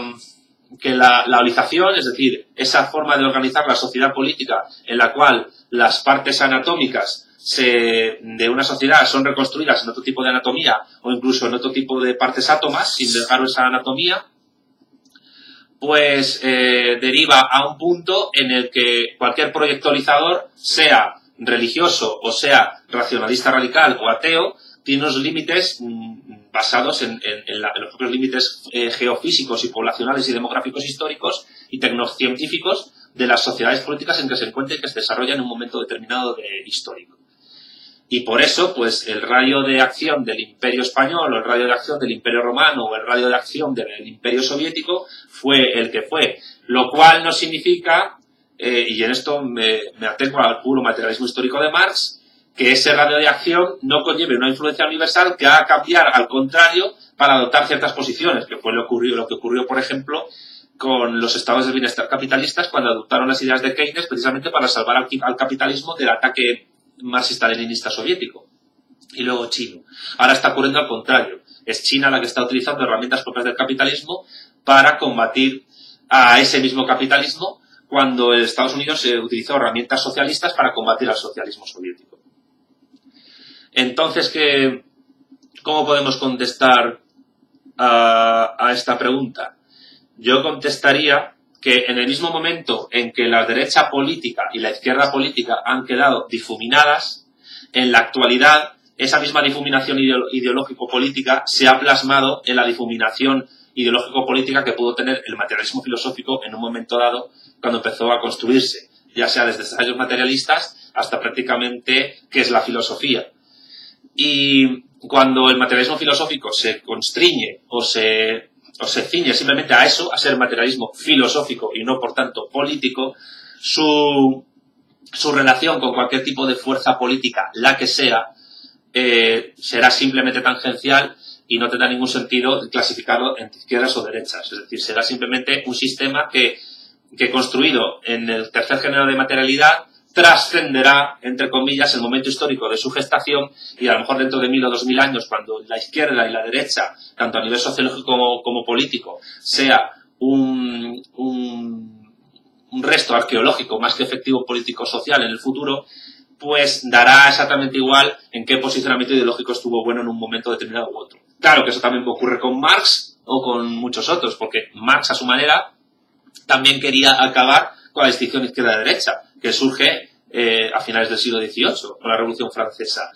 holización, es decir, esa forma de organizar la sociedad política en la cual las partes anatómicas de una sociedad son reconstruidas en otro tipo de anatomía o incluso en otro tipo de partes átomas sin dejar esa anatomía, pues deriva a un punto en el que cualquier proyectolizador, sea religioso o sea racionalista radical o ateo, tiene unos límites basados en los propios límites geofísicos y poblacionales y demográficos históricos y tecnocientíficos de las sociedades políticas en que se encuentren y que se desarrollan en un momento determinado histórico. Y por eso, pues, el radio de acción del Imperio Español o el radio de acción del Imperio Romano o el radio de acción del Imperio Soviético fue el que fue. Lo cual no significa, y en esto me atengo al puro materialismo histórico de Marx, que ese radio de acción no conlleve una influencia universal que haga cambiar, al contrario, para adoptar ciertas posiciones, que fue lo que ocurrió, por ejemplo, con los estados de bienestar capitalistas cuando adoptaron las ideas de Keynes precisamente para salvar al capitalismo del ataque marxista-leninista soviético y luego chino. Ahora está ocurriendo al contrario. Es China la que está utilizando herramientas propias del capitalismo para combatir a ese mismo capitalismo cuando en Estados Unidos se utilizó herramientas socialistas para combatir al socialismo soviético. Entonces, ¿cómo podemos contestar a esta pregunta? Yo contestaría que en el mismo momento en que la derecha política y la izquierda política han quedado difuminadas, en la actualidad esa misma difuminación ideológico-política se ha plasmado en la difuminación ideológico-política que pudo tener el materialismo filosófico en un momento dado cuando empezó a construirse, ya sea desde ensayos materialistas hasta prácticamente qué es la filosofía. Y cuando el materialismo filosófico se constriñe o se ciñe simplemente a eso, a ser materialismo filosófico y no, por tanto, político, su relación con cualquier tipo de fuerza política, la que sea, será simplemente tangencial y no tendrá ningún sentido clasificarlo entre izquierdas o derechas. Es decir, será simplemente un sistema que construido en el tercer género de materialidad trascenderá, entre comillas, el momento histórico de su gestación y a lo mejor dentro de 1000 o 2000 años, cuando la izquierda y la derecha, tanto a nivel sociológico como político, sea un resto arqueológico más que efectivo político-social en el futuro, pues dará exactamente igual en qué posicionamiento ideológico estuvo bueno en un momento determinado u otro. Claro que eso también ocurre con Marx o con muchos otros, porque Marx, a su manera, también quería acabar con la distinción izquierda-derecha, que surge a finales del siglo XVIII, con la Revolución Francesa.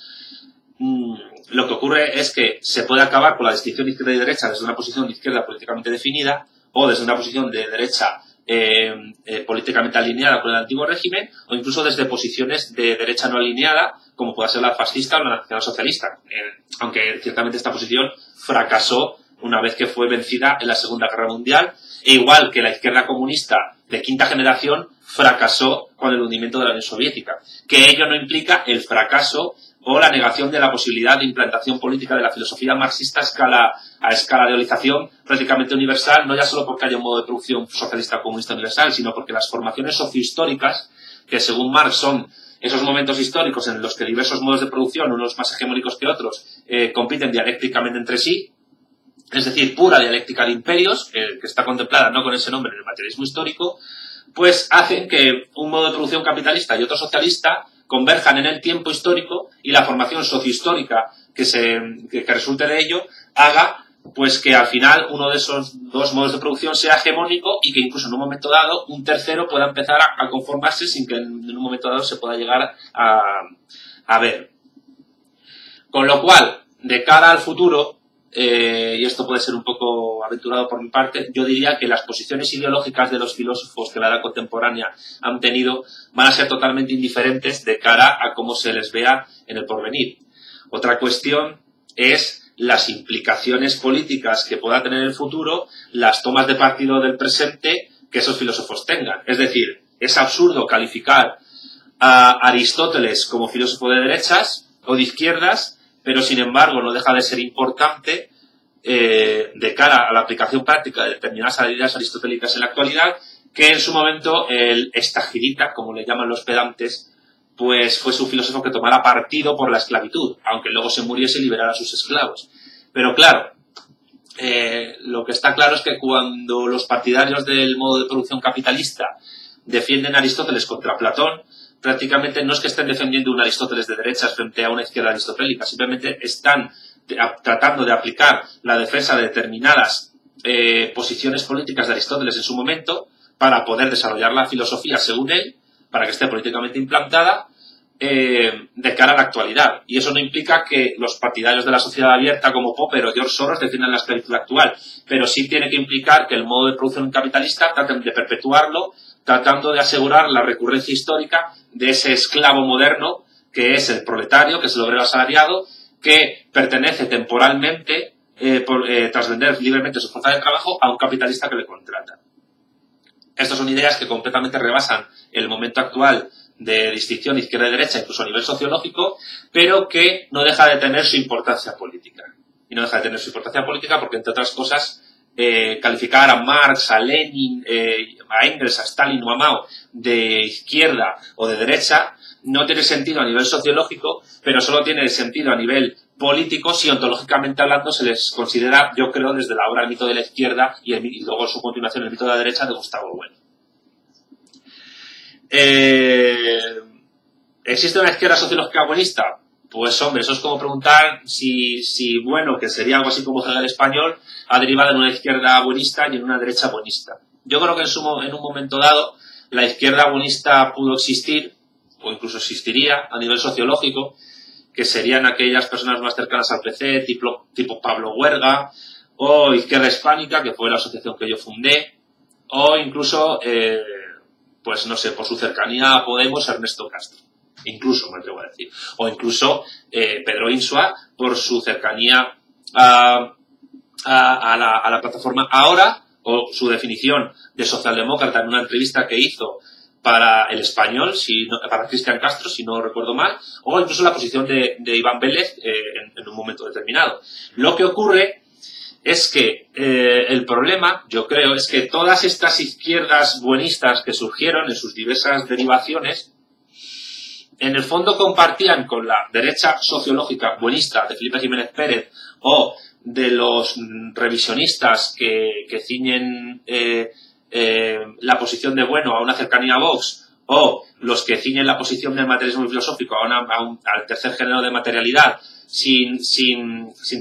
lo que ocurre es que se puede acabar con la distinción de izquierda y derecha desde una posición de izquierda políticamente definida o desde una posición de derecha políticamente alineada con el antiguo régimen, o incluso desde posiciones de derecha no alineada, como pueda ser la fascista o la nacionalsocialista. Aunque ciertamente esta posición fracasó una vez que fue vencida en la Segunda Guerra Mundial, e igual que la izquierda comunista de quinta generación fracasó con el hundimiento de la Unión Soviética. Que ello no implica el fracaso o la negación de la posibilidad de implantación política de la filosofía marxista a escala de realización prácticamente universal, no ya solo porque haya un modo de producción socialista o comunista universal, sino porque las formaciones sociohistóricas, que según Marx son esos momentos históricos en los que diversos modos de producción, unos más hegemónicos que otros, compiten dialécticamente entre sí, es decir, pura dialéctica de imperios, que está contemplada no con ese nombre en el materialismo histórico, pues hacen que un modo de producción capitalista y otro socialista converjan en el tiempo histórico, y la formación sociohistórica que resulte de ello haga pues que al final uno de esos dos modos de producción sea hegemónico, y que incluso en un momento dado un tercero pueda empezar a conformarse sin que en un momento dado se pueda llegar a ver. Con lo cual, de cara al futuro, y esto puede ser un poco aventurado por mi parte, yo diría que las posiciones ideológicas de los filósofos que la edad contemporánea han tenido van a ser totalmente indiferentes de cara a cómo se les vea en el porvenir. Otra cuestión es las implicaciones políticas que pueda tener en el futuro las tomas de partido del presente que esos filósofos tengan. Es decir, es absurdo calificar a Aristóteles como filósofo de derechas o de izquierdas, pero sin embargo no deja de ser importante de cara a la aplicación práctica de determinadas ideas aristotélicas en la actualidad, que en su momento el estagirita, como le llaman los pedantes, pues fue su filósofo que tomara partido por la esclavitud, aunque luego se muriese y liberara a sus esclavos. Pero claro, lo que está claro es que cuando los partidarios del modo de producción capitalista defienden a Aristóteles contra Platón, prácticamente no es que estén defendiendo un Aristóteles de derechas frente a una izquierda aristotélica, simplemente están tratando de aplicar la defensa de determinadas posiciones políticas de Aristóteles en su momento para poder desarrollar la filosofía según él, para que esté políticamente implantada de cara a la actualidad. Y eso no implica que los partidarios de la sociedad abierta como Popper o George Soros defiendan la esclavitud actual, pero sí tiene que implicar que el modo de producción capitalista traten de perpetuarlo, tratando de asegurar la recurrencia histórica de ese esclavo moderno que es el proletario, que es el obrero asalariado, que pertenece temporalmente, tras vender libremente su fuerza de trabajo, a un capitalista que le contrata. Estas son ideas que completamente rebasan el momento actual de distinción izquierda y derecha, incluso a nivel sociológico, pero que no deja de tener su importancia política. Y no deja de tener su importancia política porque, entre otras cosas, calificar a Marx, a Lenin, a Engels, a Stalin o a Mao de izquierda o de derecha no tiene sentido a nivel sociológico, pero solo tiene sentido a nivel político si ontológicamente hablando se les considera, yo creo, desde la obra El mito de la izquierda y luego en su continuación El mito de la derecha de Gustavo Bueno. ¿Existe una izquierda sociológica buenista? Pues hombre, eso es como preguntar si bueno, que sería algo así como Hegel español, ha derivado en una izquierda buenista y en una derecha buenista. Yo creo que en un momento dado la izquierda buenista pudo existir, o incluso existiría a nivel sociológico, que serían aquellas personas más cercanas al PC, tipo Pablo Huerga, o Izquierda Hispánica, que fue la asociación que yo fundé, o incluso, pues no sé, por su cercanía a Podemos, Ernesto Castro. Incluso, me atrevo a decir. O incluso Pedro Insua, por su cercanía a la plataforma Ahora, o su definición de socialdemócrata en una entrevista que hizo para El Español, para Cristian Castro, si no recuerdo mal, o incluso la posición de Iván Vélez en un momento determinado. Lo que ocurre es que el problema, yo creo, es que todas estas izquierdas buenistas que surgieron en sus diversas derivaciones, en el fondo compartían con la derecha sociológica buenista de Felipe Jiménez Pérez o de los revisionistas que ciñen la posición de Bueno a una cercanía a Vox, o los que ciñen la posición del materialismo filosófico al tercer género de materialidad, sin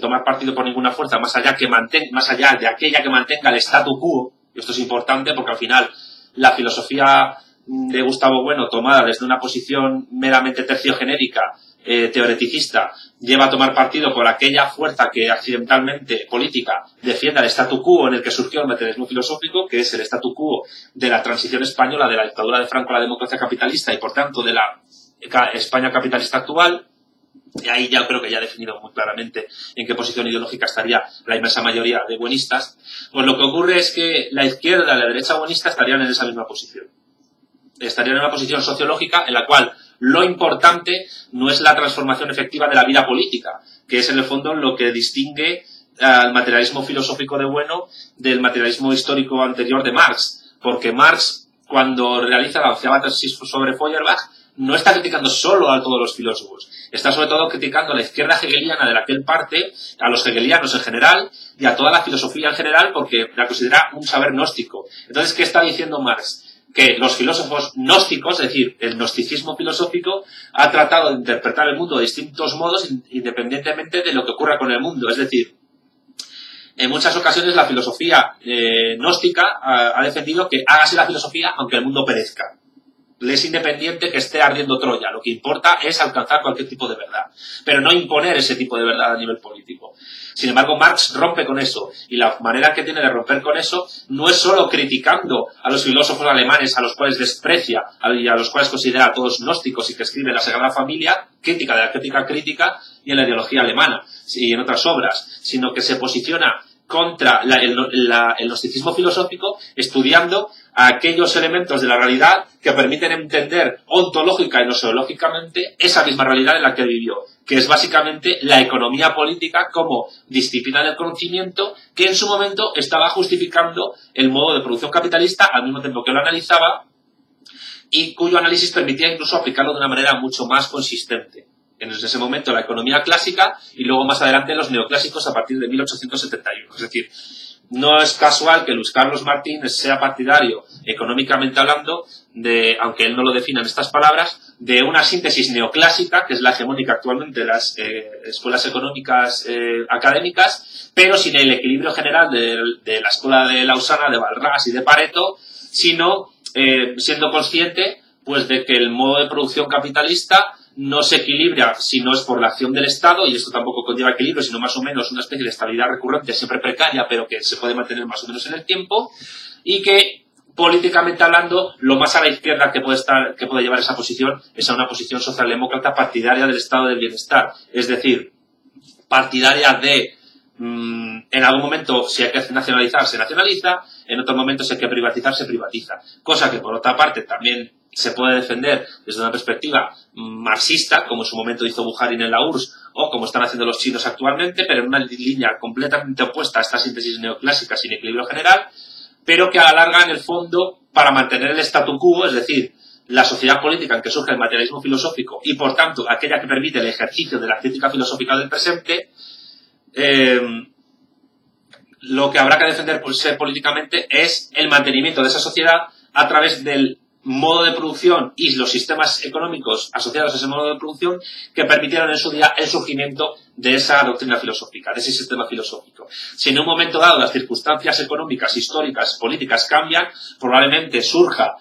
tomar partido por ninguna fuerza, más allá de aquella que mantenga el statu quo. Y esto es importante porque al final la filosofía de Gustavo Bueno, tomada desde una posición meramente terciogenérica, teoreticista, lleva a tomar partido por aquella fuerza que accidentalmente política defienda el statu quo en el que surgió el materialismo filosófico, que es el statu quo de la transición española, de la dictadura de Franco a la democracia capitalista y por tanto de la España capitalista actual. Y ahí ya creo que ya he definido muy claramente en qué posición ideológica estaría la inmensa mayoría de buenistas. Pues lo que ocurre es que la izquierda y la derecha buenista estarían en esa misma posición. Estarían en una posición sociológica en la cual lo importante no es la transformación efectiva de la vida política, que es en el fondo lo que distingue al materialismo filosófico de Bueno del materialismo histórico anterior de Marx. Porque Marx, cuando realiza la 11ª tesis sobre Feuerbach, no está criticando solo a todos los filósofos, está sobre todo criticando a la izquierda hegeliana de la que él parte, a los hegelianos en general y a toda la filosofía en general, porque la considera un saber gnóstico. Entonces, ¿qué está diciendo Marx? Que los filósofos gnósticos, es decir, el gnosticismo filosófico, ha tratado de interpretar el mundo de distintos modos independientemente de lo que ocurra con el mundo. Es decir, en muchas ocasiones la filosofía gnóstica ha defendido que hágase la filosofía aunque el mundo perezca. Le es independiente que esté ardiendo Troya. Lo que importa es alcanzar cualquier tipo de verdad, pero no imponer ese tipo de verdad a nivel político. Sin embargo, Marx rompe con eso, y la manera que tiene de romper con eso no es solo criticando a los filósofos alemanes a los cuales desprecia y a los cuales considera a todos gnósticos y que escribe la Sagrada Familia, crítica de la crítica crítica y en la ideología alemana y en otras obras, sino que se posiciona contra el gnosticismo filosófico estudiando aquellos elementos de la realidad que permiten entender ontológica y nosológicamente esa misma realidad en la que vivió, que es básicamente la economía política como disciplina del conocimiento que en su momento estaba justificando el modo de producción capitalista al mismo tiempo que lo analizaba y cuyo análisis permitía incluso aplicarlo de una manera mucho más consistente. En ese momento la economía clásica y luego más adelante los neoclásicos a partir de 1871. Es decir, no es casual que Luis Carlos Martínez sea partidario, económicamente hablando, aunque él no lo defina en estas palabras, de una síntesis neoclásica, que es la hegemónica actualmente de las escuelas económicas académicas, pero sin el equilibrio general de la escuela de Lausana, de Walras y de Pareto, sino siendo consciente pues de que el modo de producción capitalista no se equilibra si no es por la acción del Estado, y esto tampoco conlleva equilibrio, sino más o menos una especie de estabilidad recurrente, siempre precaria, pero que se puede mantener más o menos en el tiempo, y que, políticamente hablando, lo más a la izquierda que puede llevar esa posición es a una posición socialdemócrata partidaria del estado del bienestar. Es decir, partidaria de, en algún momento, si hay que nacionalizar, se nacionaliza, en otro momento, si hay que privatizar, se privatiza. Cosa que, por otra parte, también se puede defender desde una perspectiva marxista, como en su momento hizo Bukharin en la URSS, o como están haciendo los chinos actualmente, pero en una línea completamente opuesta a esta síntesis neoclásica sin equilibrio general, pero que a la larga, en el fondo, para mantener el statu quo, es decir, la sociedad política en que surge el materialismo filosófico y, por tanto, aquella que permite el ejercicio de la crítica filosófica del presente, lo que habrá que defender políticamente es el mantenimiento de esa sociedad a través del modo de producción y los sistemas económicos asociados a ese modo de producción que permitieron en su día el surgimiento de esa doctrina filosófica, de ese sistema filosófico. Si en un momento dado las circunstancias económicas, históricas, políticas cambian, probablemente surja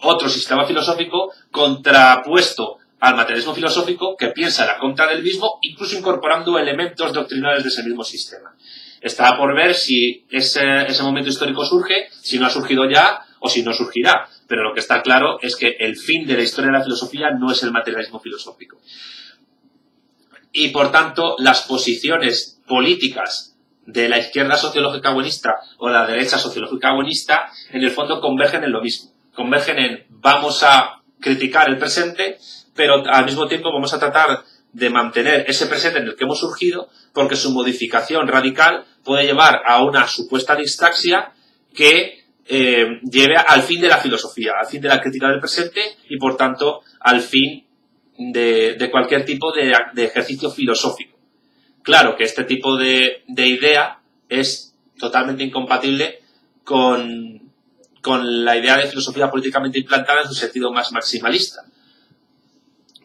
otro sistema filosófico contrapuesto al materialismo filosófico que piensa en la contra del mismo, incluso incorporando elementos doctrinales de ese mismo sistema. Está por ver si ese momento histórico surge, si no ha surgido ya o si no surgirá. Pero lo que está claro es que el fin de la historia de la filosofía no es el materialismo filosófico. Y por tanto, las posiciones políticas de la izquierda sociológica buenista o la derecha sociológica buenista, en el fondo convergen en lo mismo. Convergen en vamos a criticar el presente, pero al mismo tiempo vamos a tratar de mantener ese presente en el que hemos surgido, porque su modificación radical puede llevar a una supuesta distaxia que lleve al fin de la filosofía, al fin de la crítica del presente y, por tanto, al fin de cualquier tipo de ejercicio filosófico. Claro que este tipo de idea es totalmente incompatible con la idea de filosofía políticamente implantada en su sentido más maximalista.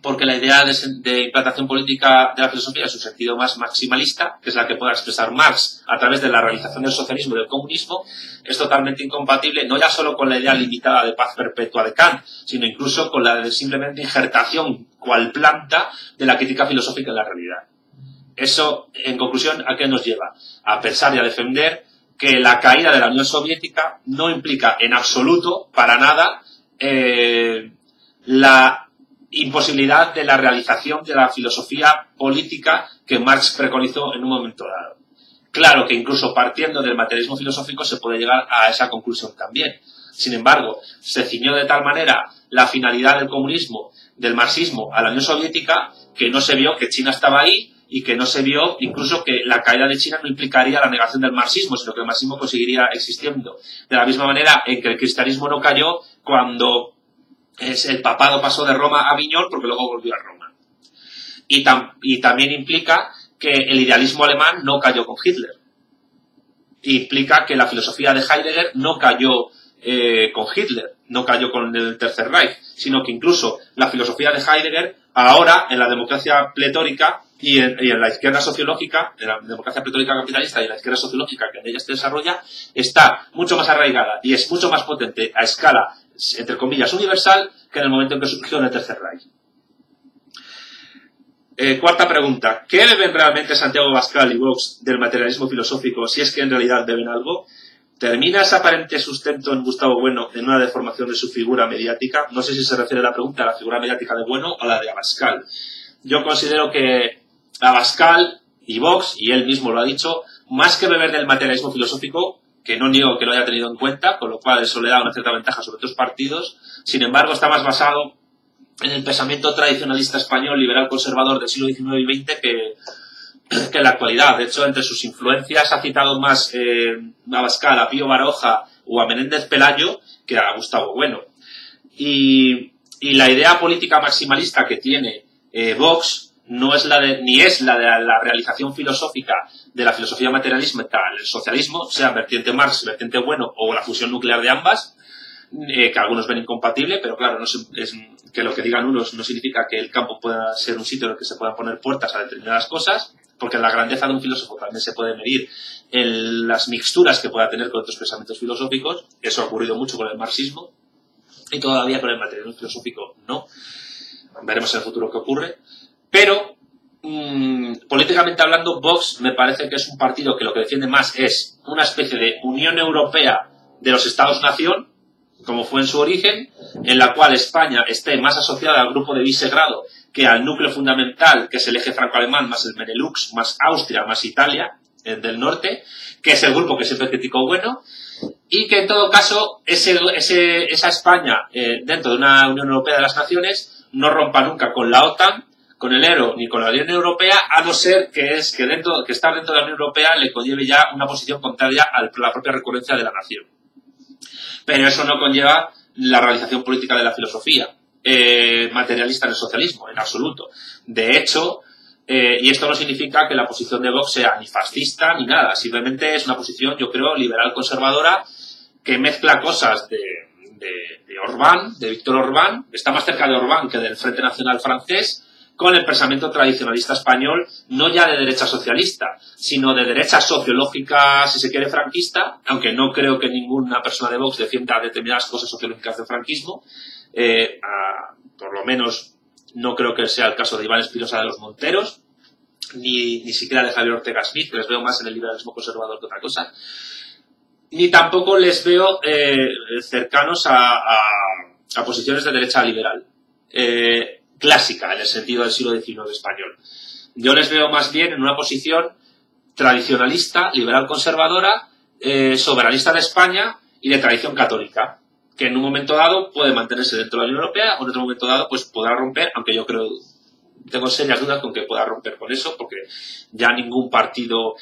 porque la idea de implantación política de la filosofía en su sentido más maximalista, que es la que pueda expresar Marx a través de la realización del socialismo y del comunismo, es totalmente incompatible no ya solo con la idea limitada de paz perpetua de Kant, sino incluso con la de simplemente injertación cual planta de la crítica filosófica en la realidad. Eso, en conclusión, ¿a qué nos lleva? A pensar y a defender que la caída de la Unión Soviética no implica en absoluto, para nada, la imposibilidad de la realización de la filosofía política que Marx preconizó en un momento dado. Claro que incluso partiendo del materialismo filosófico se puede llegar a esa conclusión también. Sin embargo, se ciñó de tal manera la finalidad del comunismo, del marxismo, a la Unión Soviética, que no se vio que China estaba ahí y que no se vio incluso que la caída de China no implicaría la negación del marxismo, sino que el marxismo conseguiría existiendo. De la misma manera en que el cristianismo no cayó cuando el papado pasó de Roma a Aviñón, porque luego volvió a Roma. Y también implica que el idealismo alemán no cayó con Hitler. Implica que la filosofía de Heidegger no cayó con Hitler, no cayó con el Tercer Reich, sino que incluso la filosofía de Heidegger, ahora en la democracia pletórica y en la izquierda sociológica, en la democracia pletórica capitalista y en la izquierda sociológica que en ella se desarrolla, está mucho más arraigada y es mucho más potente a escala, entre comillas, universal, que en el momento en que surgió en el Tercer Reich. Cuarta pregunta. ¿Qué deben realmente Santiago Abascal y Vox del materialismo filosófico, si es que en realidad deben algo? ¿Termina ese aparente sustento en Gustavo Bueno en una deformación de su figura mediática? No sé si se refiere la pregunta a la figura mediática de Bueno o a la de Abascal. Yo considero que Abascal y Vox, y él mismo lo ha dicho, más que beber del materialismo filosófico, que no niego que lo haya tenido en cuenta, con lo cual eso le da una cierta ventaja sobre otros partidos, sin embargo está más basado en el pensamiento tradicionalista español, liberal conservador del siglo XIX y XX que en la actualidad. De hecho, entre sus influencias ha citado más Abascal, a Pío Baroja o a Menéndez Pelayo que a Gustavo Bueno. Y la idea política maximalista que tiene Vox no es ni es la de la realización filosófica de la filosofía materialista, el socialismo, sea vertiente Marx, vertiente Bueno o la fusión nuclear de ambas, que algunos ven incompatible, pero claro, que lo que digan unos no significa que el campo pueda ser un sitio en el que se puedan poner puertas a determinadas cosas, porque la grandeza de un filósofo también se puede medir en las mixturas que pueda tener con otros pensamientos filosóficos. Eso ha ocurrido mucho con el marxismo y todavía con el materialismo filosófico no. Veremos en el futuro qué ocurre. Pero, políticamente hablando, Vox me parece que es un partido que lo que defiende más es una especie de Unión Europea de los Estados-nación, como fue en su origen, en la cual España esté más asociada al grupo de Visegrado que al núcleo fundamental, que es el eje franco-alemán, más el Benelux, más Austria, más Italia, del norte, que es el grupo que siempre criticó Bueno, y que en todo caso esa España, dentro de una Unión Europea de las Naciones, no rompa nunca con la OTAN, con el euro ni con la Unión Europea, a no ser que estar dentro de la Unión Europea le conlleve ya una posición contraria a la propia recurrencia de la nación. Pero eso no conlleva la realización política de la filosofía materialista del socialismo, en absoluto. De hecho, y esto no significa que la posición de Vox sea ni fascista ni nada, simplemente es una posición, yo creo, liberal conservadora que mezcla cosas de Orbán, de Víctor Orbán, está más cerca de Orbán que del Frente Nacional francés, con el pensamiento tradicionalista español, no ya de derecha socialista, sino de derecha sociológica, si se quiere, franquista, aunque no creo que ninguna persona de Vox defienda determinadas cosas sociológicas del franquismo, por lo menos no creo que sea el caso de Iván Espinosa de los Monteros, ni siquiera de Javier Ortega Smith, que les veo más en el liberalismo conservador que otra cosa, ni tampoco les veo cercanos a posiciones de derecha liberal. Clásica, en el sentido del siglo XIX español. Yo les veo más bien en una posición tradicionalista, liberal conservadora, soberanista de España y de tradición católica, que en un momento dado puede mantenerse dentro de la Unión Europea o en otro momento dado pues podrá romper, aunque yo tengo serias dudas con que pueda romper con eso, porque ya ningún partido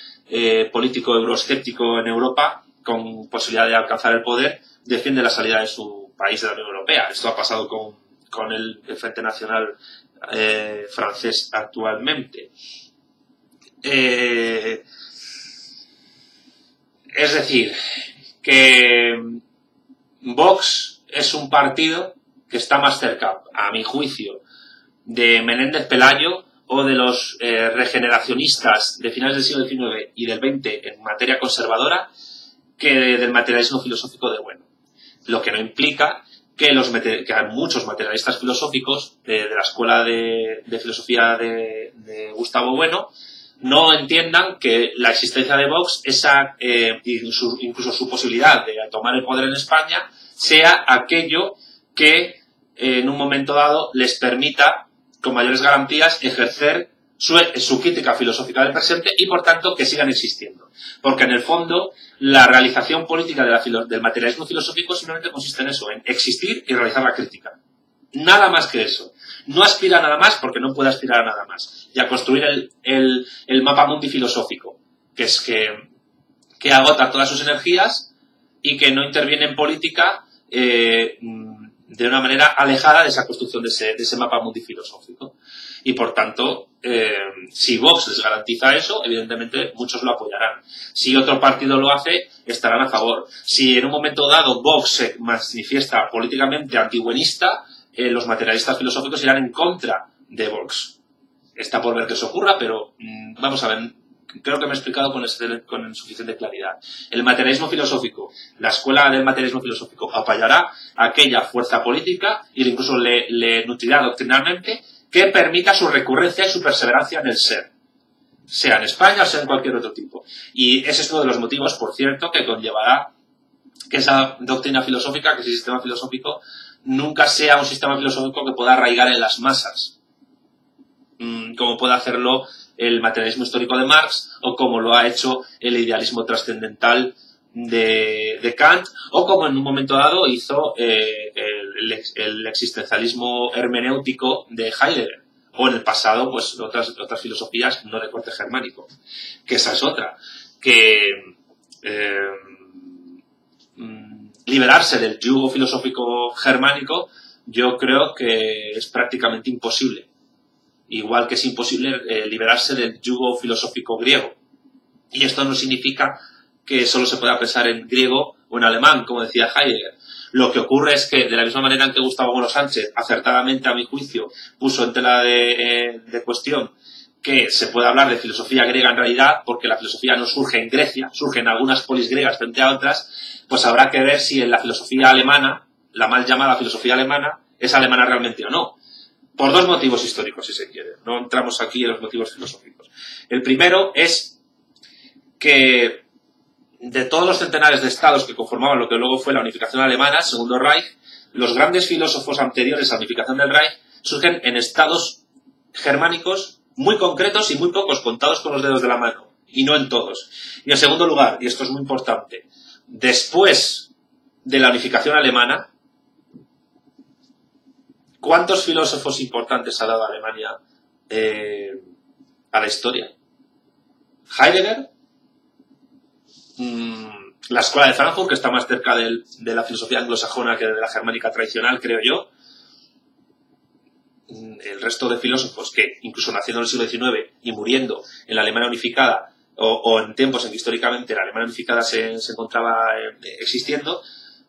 político euroescéptico en Europa con posibilidad de alcanzar el poder defiende la salida de su país de la Unión Europea. Esto ha pasado con el Frente Nacional francés actualmente. Es decir, que Vox es un partido que está más cerca, a mi juicio, de Menéndez Pelayo o de los regeneracionistas de finales del siglo XIX y del XX en materia conservadora que del materialismo filosófico de Bueno. Lo que no implica que hay muchos materialistas filosóficos de la escuela de filosofía de Gustavo Bueno no entiendan que la existencia de Vox, incluso su posibilidad de tomar el poder en España, sea aquello que en un momento dado les permita, con mayores garantías, ejercer su crítica filosófica del presente y, por tanto, que sigan existiendo. Porque, en el fondo, la realización política del materialismo filosófico simplemente consiste en eso, en existir y realizar la crítica. Nada más que eso. No aspira a nada más porque no puede aspirar a nada más. Y a construir el mapa mundi filosófico, que es que agota todas sus energías y que no interviene en política de una manera alejada de esa construcción de ese mapa mundi filosófico. Y, por tanto, si Vox les garantiza eso, evidentemente muchos lo apoyarán. Si otro partido lo hace, estarán a favor. Si en un momento dado Vox se manifiesta políticamente antibuenista, los materialistas filosóficos irán en contra de Vox. Está por ver que eso ocurra, pero vamos a ver, creo que me he explicado con suficiente claridad. El materialismo filosófico, la escuela del materialismo filosófico apoyará a aquella fuerza política e incluso le nutrirá doctrinalmente que permita su recurrencia y su perseverancia en el ser, sea en España o sea en cualquier otro tipo. Y ese es uno de los motivos, por cierto, que conllevará que esa doctrina filosófica, que ese sistema filosófico, nunca sea un sistema filosófico que pueda arraigar en las masas, como puede hacerlo el materialismo histórico de Marx o como lo ha hecho el idealismo trascendental de Kant, o como en un momento dado hizo el existencialismo hermenéutico de Heidegger, o en el pasado pues otras filosofías no de corte germánico, que esa es otra, que liberarse del yugo filosófico germánico yo creo que es prácticamente imposible, igual que es imposible liberarse del yugo filosófico griego. Y esto no significa que solo se pueda pensar en griego o en alemán, como decía Heidegger. Lo que ocurre es que, de la misma manera en que Gustavo Bueno Sánchez, acertadamente a mi juicio, puso en tela de cuestión que se puede hablar de filosofía griega en realidad, porque la filosofía no surge en Grecia, surge en algunas polis griegas frente a otras, pues habrá que ver si en la filosofía alemana, la mal llamada filosofía alemana, es alemana realmente o no. Por dos motivos históricos, si se quiere. No entramos aquí en los motivos filosóficos. El primero es que de todos los centenares de estados que conformaban lo que luego fue la unificación alemana, el Segundo Reich, los grandes filósofos anteriores a la unificación del Reich surgen en estados germánicos muy concretos y muy pocos, contados con los dedos de la mano, y no en todos. Y en segundo lugar, y esto es muy importante, después de la unificación alemana, ¿cuántos filósofos importantes ha dado Alemania a la historia? Heidegger, la escuela de Frankfurt, que está más cerca de la filosofía anglosajona que de la germánica tradicional, creo yo. El resto de filósofos que, incluso naciendo en el siglo XIX y muriendo en la Alemania unificada, o en tiempos en que históricamente la Alemania unificada se encontraba existiendo,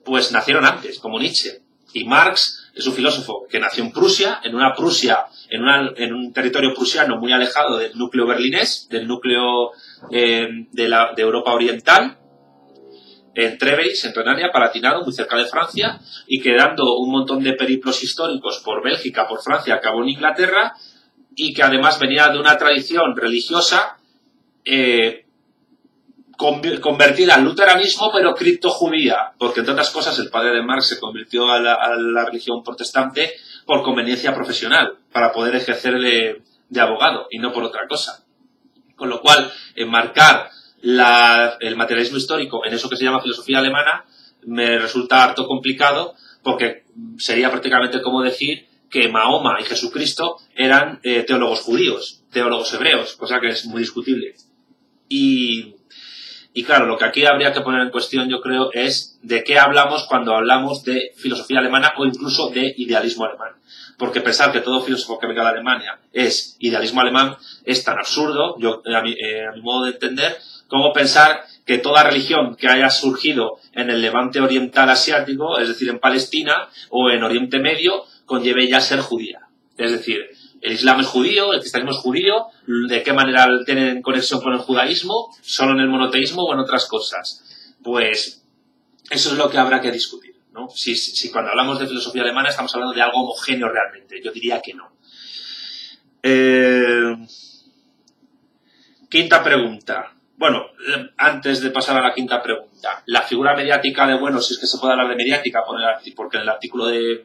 pues nacieron antes, como Nietzsche. Y Marx es un filósofo que nació en Prusia, en un territorio prusiano muy alejado del núcleo berlinés, del núcleo de Europa Oriental, en Trèveris, en Renania, Palatinado, muy cerca de Francia, y que dando un montón de periplos históricos por Bélgica, por Francia, acabó en Inglaterra, y que además venía de una tradición religiosa convertida al luteranismo, pero criptojudía, porque entre otras cosas el padre de Marx se convirtió a la religión protestante por conveniencia profesional, para poder ejercer de abogado, y no por otra cosa. Con lo cual, enmarcar el materialismo histórico en eso que se llama filosofía alemana me resulta harto complicado, porque sería prácticamente como decir que Mahoma y Jesucristo eran teólogos judíos, teólogos hebreos, cosa que es muy discutible. Y claro, lo que aquí habría que poner en cuestión, yo creo, es de qué hablamos cuando hablamos de filosofía alemana o incluso de idealismo alemán. Porque pensar que todo filósofo que venga de Alemania es idealismo alemán es tan absurdo, a mi modo de entender, como pensar que toda religión que haya surgido en el Levante oriental asiático, es decir, en Palestina o en Oriente Medio, conlleve ya ser judía. Es decir, ¿El Islam es judío? ¿El cristianismo es judío? ¿De qué manera tienen conexión con el judaísmo? ¿Solo en el monoteísmo o en otras cosas? Pues eso es lo que habrá que discutir, ¿no? Si cuando hablamos de filosofía alemana estamos hablando de algo homogéneo realmente. Yo diría que no. Quinta pregunta. Bueno, antes de pasar a la quinta pregunta, la figura mediática de bueno, si es que se puede hablar de mediática, porque en el artículo de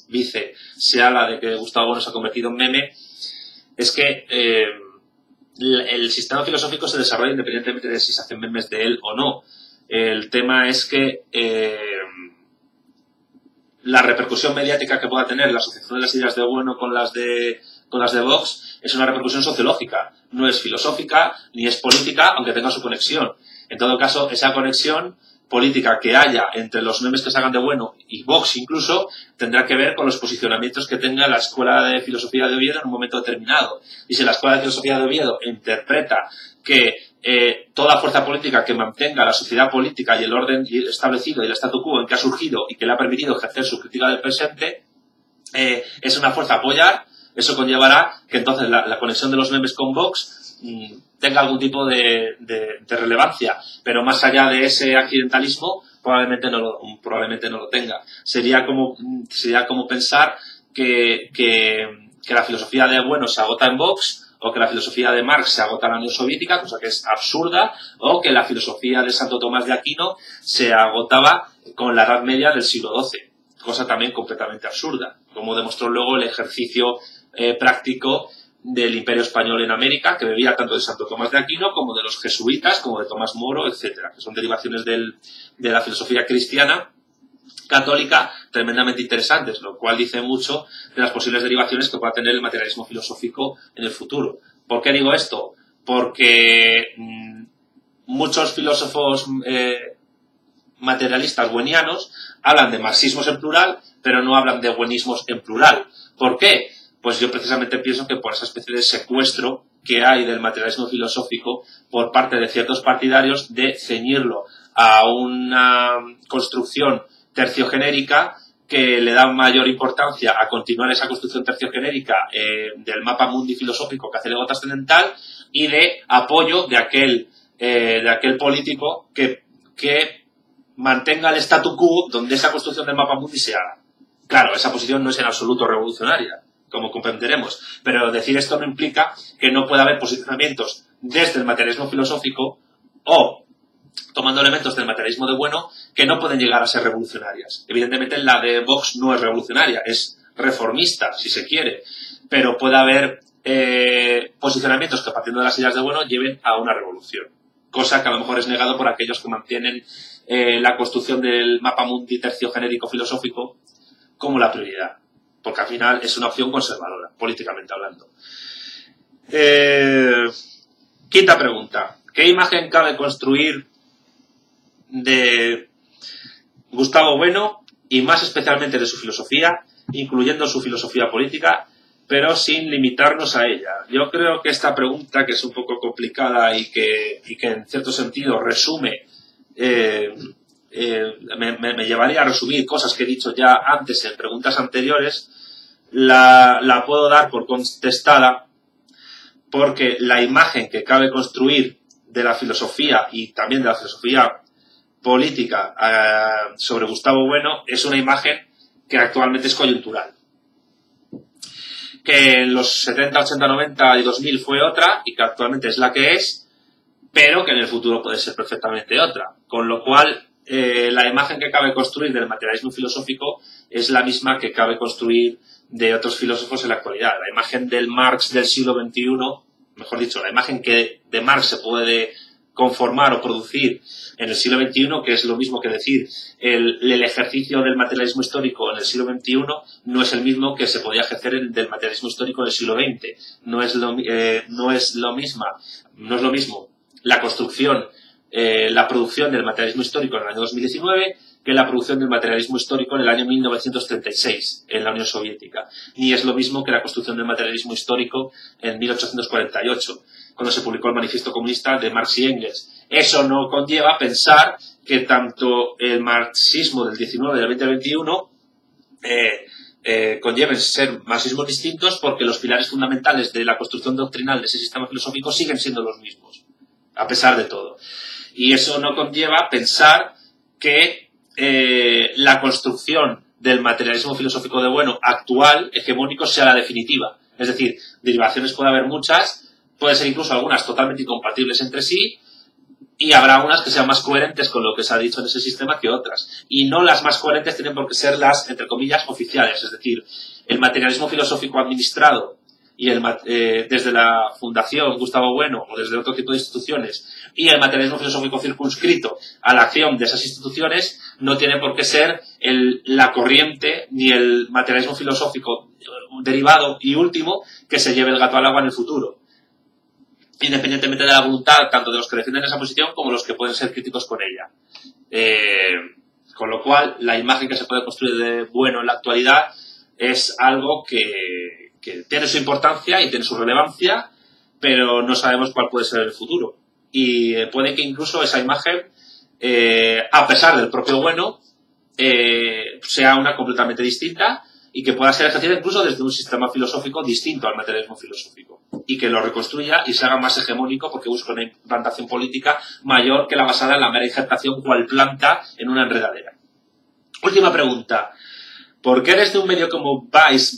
Vice se habla de que Gustavo Bueno se ha convertido en meme, es que el sistema filosófico se desarrolla independientemente de si se hacen memes de él o no. El tema es que la repercusión mediática que pueda tener la asociación de las ideas de Bueno con las de Vox es una repercusión sociológica, no es filosófica ni es política, aunque tenga su conexión. En todo caso, esa conexión política que haya entre los memes que se hagan de Bueno y Vox incluso, tendrá que ver con los posicionamientos que tenga la Escuela de Filosofía de Oviedo en un momento determinado. Y si la Escuela de Filosofía de Oviedo interpreta que toda fuerza política que mantenga la sociedad política y el orden establecido y el statu quo en que ha surgido y que le ha permitido ejercer su crítica del presente, es una fuerza a apoyar, eso conllevará que entonces la conexión de los memes con Vox tenga algún tipo de relevancia, pero más allá de ese accidentalismo probablemente no lo tenga. Sería como pensar que la filosofía de Bueno se agota en Vox, o que la filosofía de Marx se agota en la Unión Soviética, cosa que es absurda, o que la filosofía de Santo Tomás de Aquino se agotaba con la Edad Media del siglo XII, cosa también completamente absurda, como demostró luego el ejercicio práctico del Imperio Español en América, que bebía tanto de Santo Tomás de Aquino como de los jesuitas, como de Tomás Moro, etcétera, que son derivaciones de la filosofía cristiana católica tremendamente interesantes, lo cual dice mucho de las posibles derivaciones que pueda tener el materialismo filosófico en el futuro. ¿Por qué digo esto? Porque muchos filósofos materialistas buenianos hablan de marxismos en plural, pero no hablan de buenismos en plural. ¿Por qué? Pues yo precisamente pienso que por esa especie de secuestro que hay del materialismo filosófico por parte de ciertos partidarios de ceñirlo a una construcción terciogenérica que le da mayor importancia a continuar esa construcción terciogenérica del mapa mundi filosófico que hace el ego trascendental y de apoyo de aquel político que mantenga el statu quo donde esa construcción del mapa mundi se haga. Claro, esa posición no es en absoluto revolucionaria, como comprenderemos, pero decir esto no implica que no pueda haber posicionamientos desde el materialismo filosófico o tomando elementos del materialismo de Bueno que no pueden llegar a ser revolucionarias. Evidentemente la de Vox no es revolucionaria, es reformista, si se quiere, pero puede haber posicionamientos que partiendo de las ideas de Bueno lleven a una revolución, cosa que a lo mejor es negado por aquellos que mantienen la construcción del mapa mundi terciogenérico filosófico como la prioridad, porque al final es una opción conservadora, políticamente hablando. Quinta pregunta. ¿Qué imagen cabe construir de Gustavo Bueno y más especialmente de su filosofía, incluyendo su filosofía política, pero sin limitarnos a ella? Yo creo que esta pregunta, que es un poco complicada y que en cierto sentido resume, me llevaría a resumir cosas que he dicho ya antes en preguntas anteriores, la puedo dar por contestada, porque la imagen que cabe construir de la filosofía y también de la filosofía política sobre Gustavo Bueno es una imagen que actualmente es coyuntural. Que en los 70, 80, 90 y 2000 fue otra y que actualmente es la que es, pero que en el futuro puede ser perfectamente otra. Con lo cual, la imagen que cabe construir del materialismo filosófico es la misma que cabe construir de otros filósofos en la actualidad. La imagen del Marx del siglo XXI, mejor dicho, la imagen que de Marx se puede conformar o producir en el siglo XXI, que es lo mismo que decir el ejercicio del materialismo histórico en el siglo XXI no es el mismo que se podía ejercer del materialismo histórico en el siglo XX. No es lo mismo la construcción, la producción del materialismo histórico en el año 2019 que la producción del materialismo histórico en el año 1936 en la Unión Soviética. Ni es lo mismo que la construcción del materialismo histórico en 1848, cuando se publicó el Manifiesto Comunista de Marx y Engels. Eso no conlleva pensar que tanto el marxismo del 19 y del 2021 conlleven ser marxismos distintos, porque los pilares fundamentales de la construcción doctrinal de ese sistema filosófico siguen siendo los mismos, a pesar de todo. Y eso no conlleva pensar que la construcción del materialismo filosófico de bueno actual, hegemónico, sea la definitiva. Es decir, derivaciones puede haber muchas, puede ser incluso algunas totalmente incompatibles entre sí, y habrá unas que sean más coherentes con lo que se ha dicho en ese sistema que otras. Y no las más coherentes tienen por qué ser las, entre comillas, oficiales. Es decir, el materialismo filosófico administrado y desde la Fundación Gustavo Bueno o desde otro tipo de instituciones, y el materialismo filosófico circunscrito a la acción de esas instituciones, no tiene por qué ser la corriente ni el materialismo filosófico derivado y último que se lleve el gato al agua en el futuro, independientemente de la voluntad tanto de los que defienden esa posición como los que pueden ser críticos con ella. Con lo cual, la imagen que se puede construir de bueno en la actualidad es algo que tiene su importancia y tiene su relevancia, pero no sabemos cuál puede ser el futuro. Y puede que incluso esa imagen, a pesar del propio bueno, sea una completamente distinta y que pueda ser ejercida incluso desde un sistema filosófico distinto al materialismo filosófico, y que lo reconstruya y se haga más hegemónico porque busca una implantación política mayor que la basada en la mera injertación cual planta en una enredadera. Última pregunta. ¿Por qué desde un medio como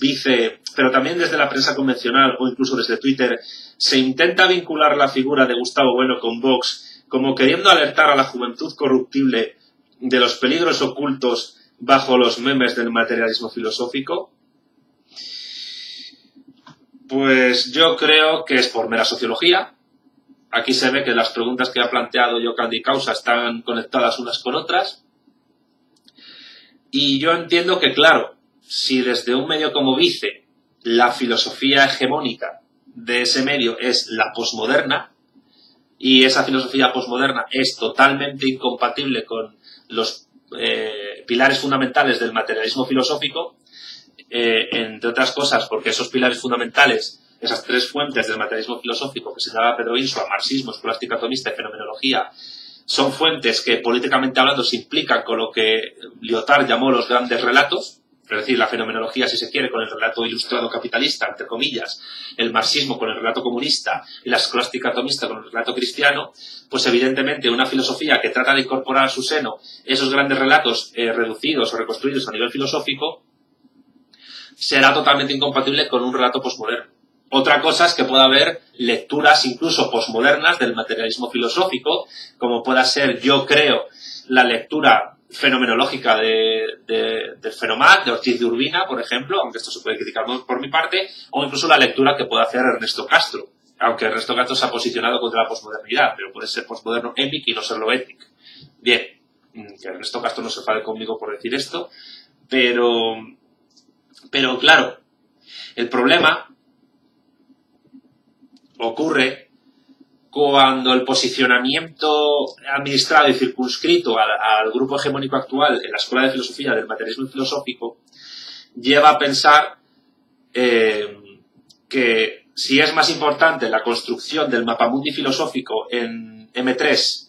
Vice, pero también desde la prensa convencional o incluso desde Twitter, se intenta vincular la figura de Gustavo Bueno con Vox como queriendo alertar a la juventud corruptible de los peligros ocultos bajo los memes del materialismo filosófico? Pues yo creo que es por mera sociología. Aquí se ve que las preguntas que ha planteado Yocandi Causa están conectadas unas con otras. Y yo entiendo que, claro, si desde un medio como Vice la filosofía hegemónica de ese medio es la posmoderna, y esa filosofía posmoderna es totalmente incompatible con los pilares fundamentales del materialismo filosófico, entre otras cosas porque esos pilares fundamentales, esas tres fuentes del materialismo filosófico que señalaba Pedro Insua, marxismo, escolástica atomista y fenomenología, son fuentes que políticamente hablando se implican con lo que Lyotard llamó los grandes relatos, es decir, la fenomenología, si se quiere, con el relato ilustrado capitalista, entre comillas, el marxismo con el relato comunista y la escolástica atomista con el relato cristiano. Pues evidentemente una filosofía que trata de incorporar a su seno esos grandes relatos reducidos o reconstruidos a nivel filosófico será totalmente incompatible con un relato posmoderno. Otra cosa es que pueda haber lecturas incluso posmodernas del materialismo filosófico, como pueda ser, yo creo, la lectura fenomenológica del Fenomat, de Ortiz de Urbina, por ejemplo, aunque esto se puede criticar por mi parte, o incluso la lectura que pueda hacer Ernesto Castro, aunque Ernesto Castro se ha posicionado contra la posmodernidad, pero puede ser posmoderno épico y no serlo ético. Bien, que Ernesto Castro no se enfade conmigo por decir esto, pero claro, el problema ocurre cuando el posicionamiento administrado y circunscrito al grupo hegemónico actual en la Escuela de Filosofía del materialismo filosófico lleva a pensar que si es más importante la construcción del mapamundi filosófico en M3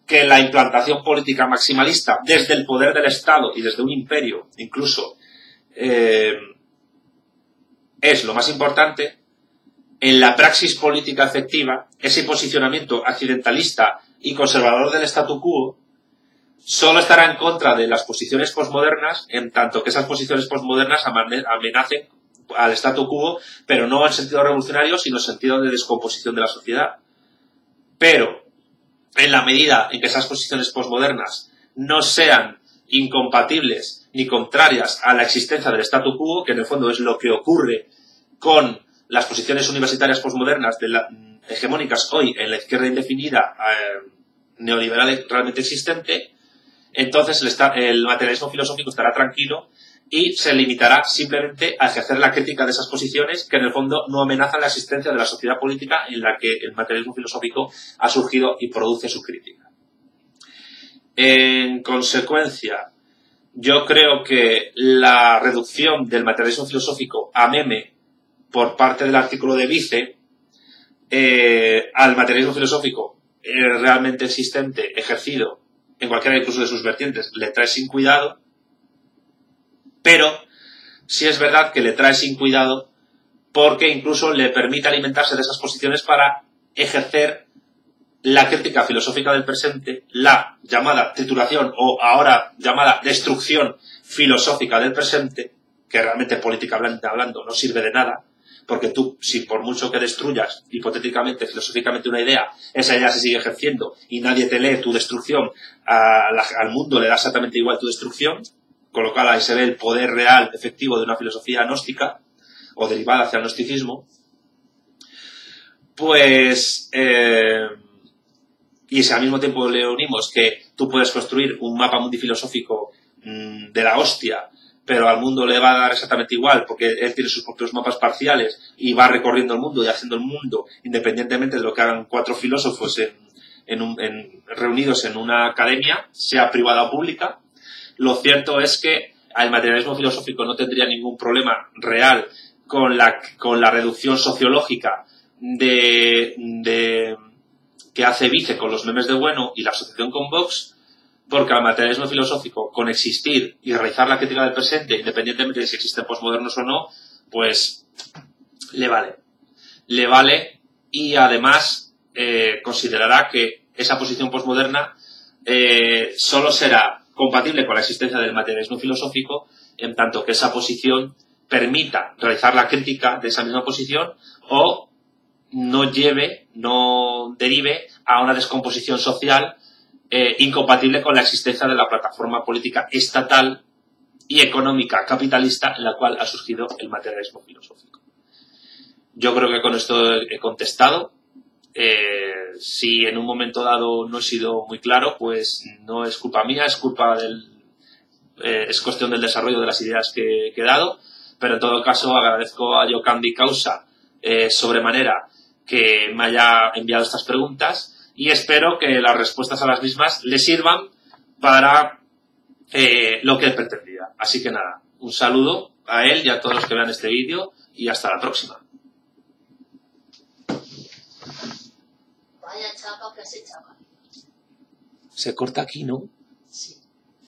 que la implantación política maximalista desde el poder del Estado y desde un imperio incluso es lo más importante, en la praxis política efectiva, ese posicionamiento accidentalista y conservador del statu quo solo estará en contra de las posiciones posmodernas, en tanto que esas posiciones posmodernas amenacen al statu quo, pero no en sentido revolucionario, sino en sentido de descomposición de la sociedad. Pero, en la medida en que esas posiciones posmodernas no sean incompatibles ni contrarias a la existencia del statu quo, que en el fondo es lo que ocurre con las posiciones universitarias posmodernas hegemónicas hoy en la izquierda indefinida neoliberal realmente existente, entonces el materialismo filosófico estará tranquilo y se limitará simplemente a ejercer la crítica de esas posiciones que en el fondo no amenazan la existencia de la sociedad política en la que el materialismo filosófico ha surgido y produce su crítica. En consecuencia, yo creo que la reducción del materialismo filosófico a meme por parte del artículo de Vice al materialismo filosófico realmente existente, ejercido en cualquiera incluso de sus vertientes, le trae sin cuidado, pero sí es verdad que le trae sin cuidado, porque incluso le permite alimentarse de esas posiciones para ejercer la crítica filosófica del presente, la llamada trituración o ahora llamada destrucción filosófica del presente, que realmente políticamente hablando no sirve de nada, porque tú, si por mucho que destruyas hipotéticamente, filosóficamente una idea, esa idea se sigue ejerciendo y nadie te lee tu destrucción, al mundo le da exactamente igual tu destrucción, con lo cual ahí se ve el poder real, efectivo de una filosofía gnóstica o derivada hacia el gnosticismo. Pues... y si al mismo tiempo le unimos que tú puedes construir un mapa mundi filosófico de la hostia, pero al mundo le va a dar exactamente igual, porque él tiene sus propios mapas parciales y va recorriendo el mundo y haciendo el mundo, independientemente de lo que hagan 4 filósofos reunidos en una academia, sea privada o pública. Lo cierto es que el materialismo filosófico no tendría ningún problema real con la reducción sociológica que hace Vice con los memes de Bueno y la asociación con Vox, porque al materialismo filosófico, con existir y realizar la crítica del presente, independientemente de si existen posmodernos o no, pues le vale. Le vale, y además considerará que esa posición posmoderna solo será compatible con la existencia del materialismo filosófico en tanto que esa posición permita realizar la crítica de esa misma posición o no derive a una descomposición social incompatible con la existencia de la plataforma política estatal y económica capitalista en la cual ha surgido el materialismo filosófico. Yo creo que con esto he contestado. Si en un momento dado no he sido muy claro, pues no es culpa mía, es cuestión del desarrollo de las ideas que he dado, pero en todo caso agradezco a Yocandi Causa sobremanera que me haya enviado estas preguntas y espero que las respuestas a las mismas le sirvan para lo que él pretendía. Así que nada, un saludo a él y a todos los que vean este vídeo y hasta la próxima. Vaya chapa que se chapa. Se corta aquí, ¿no?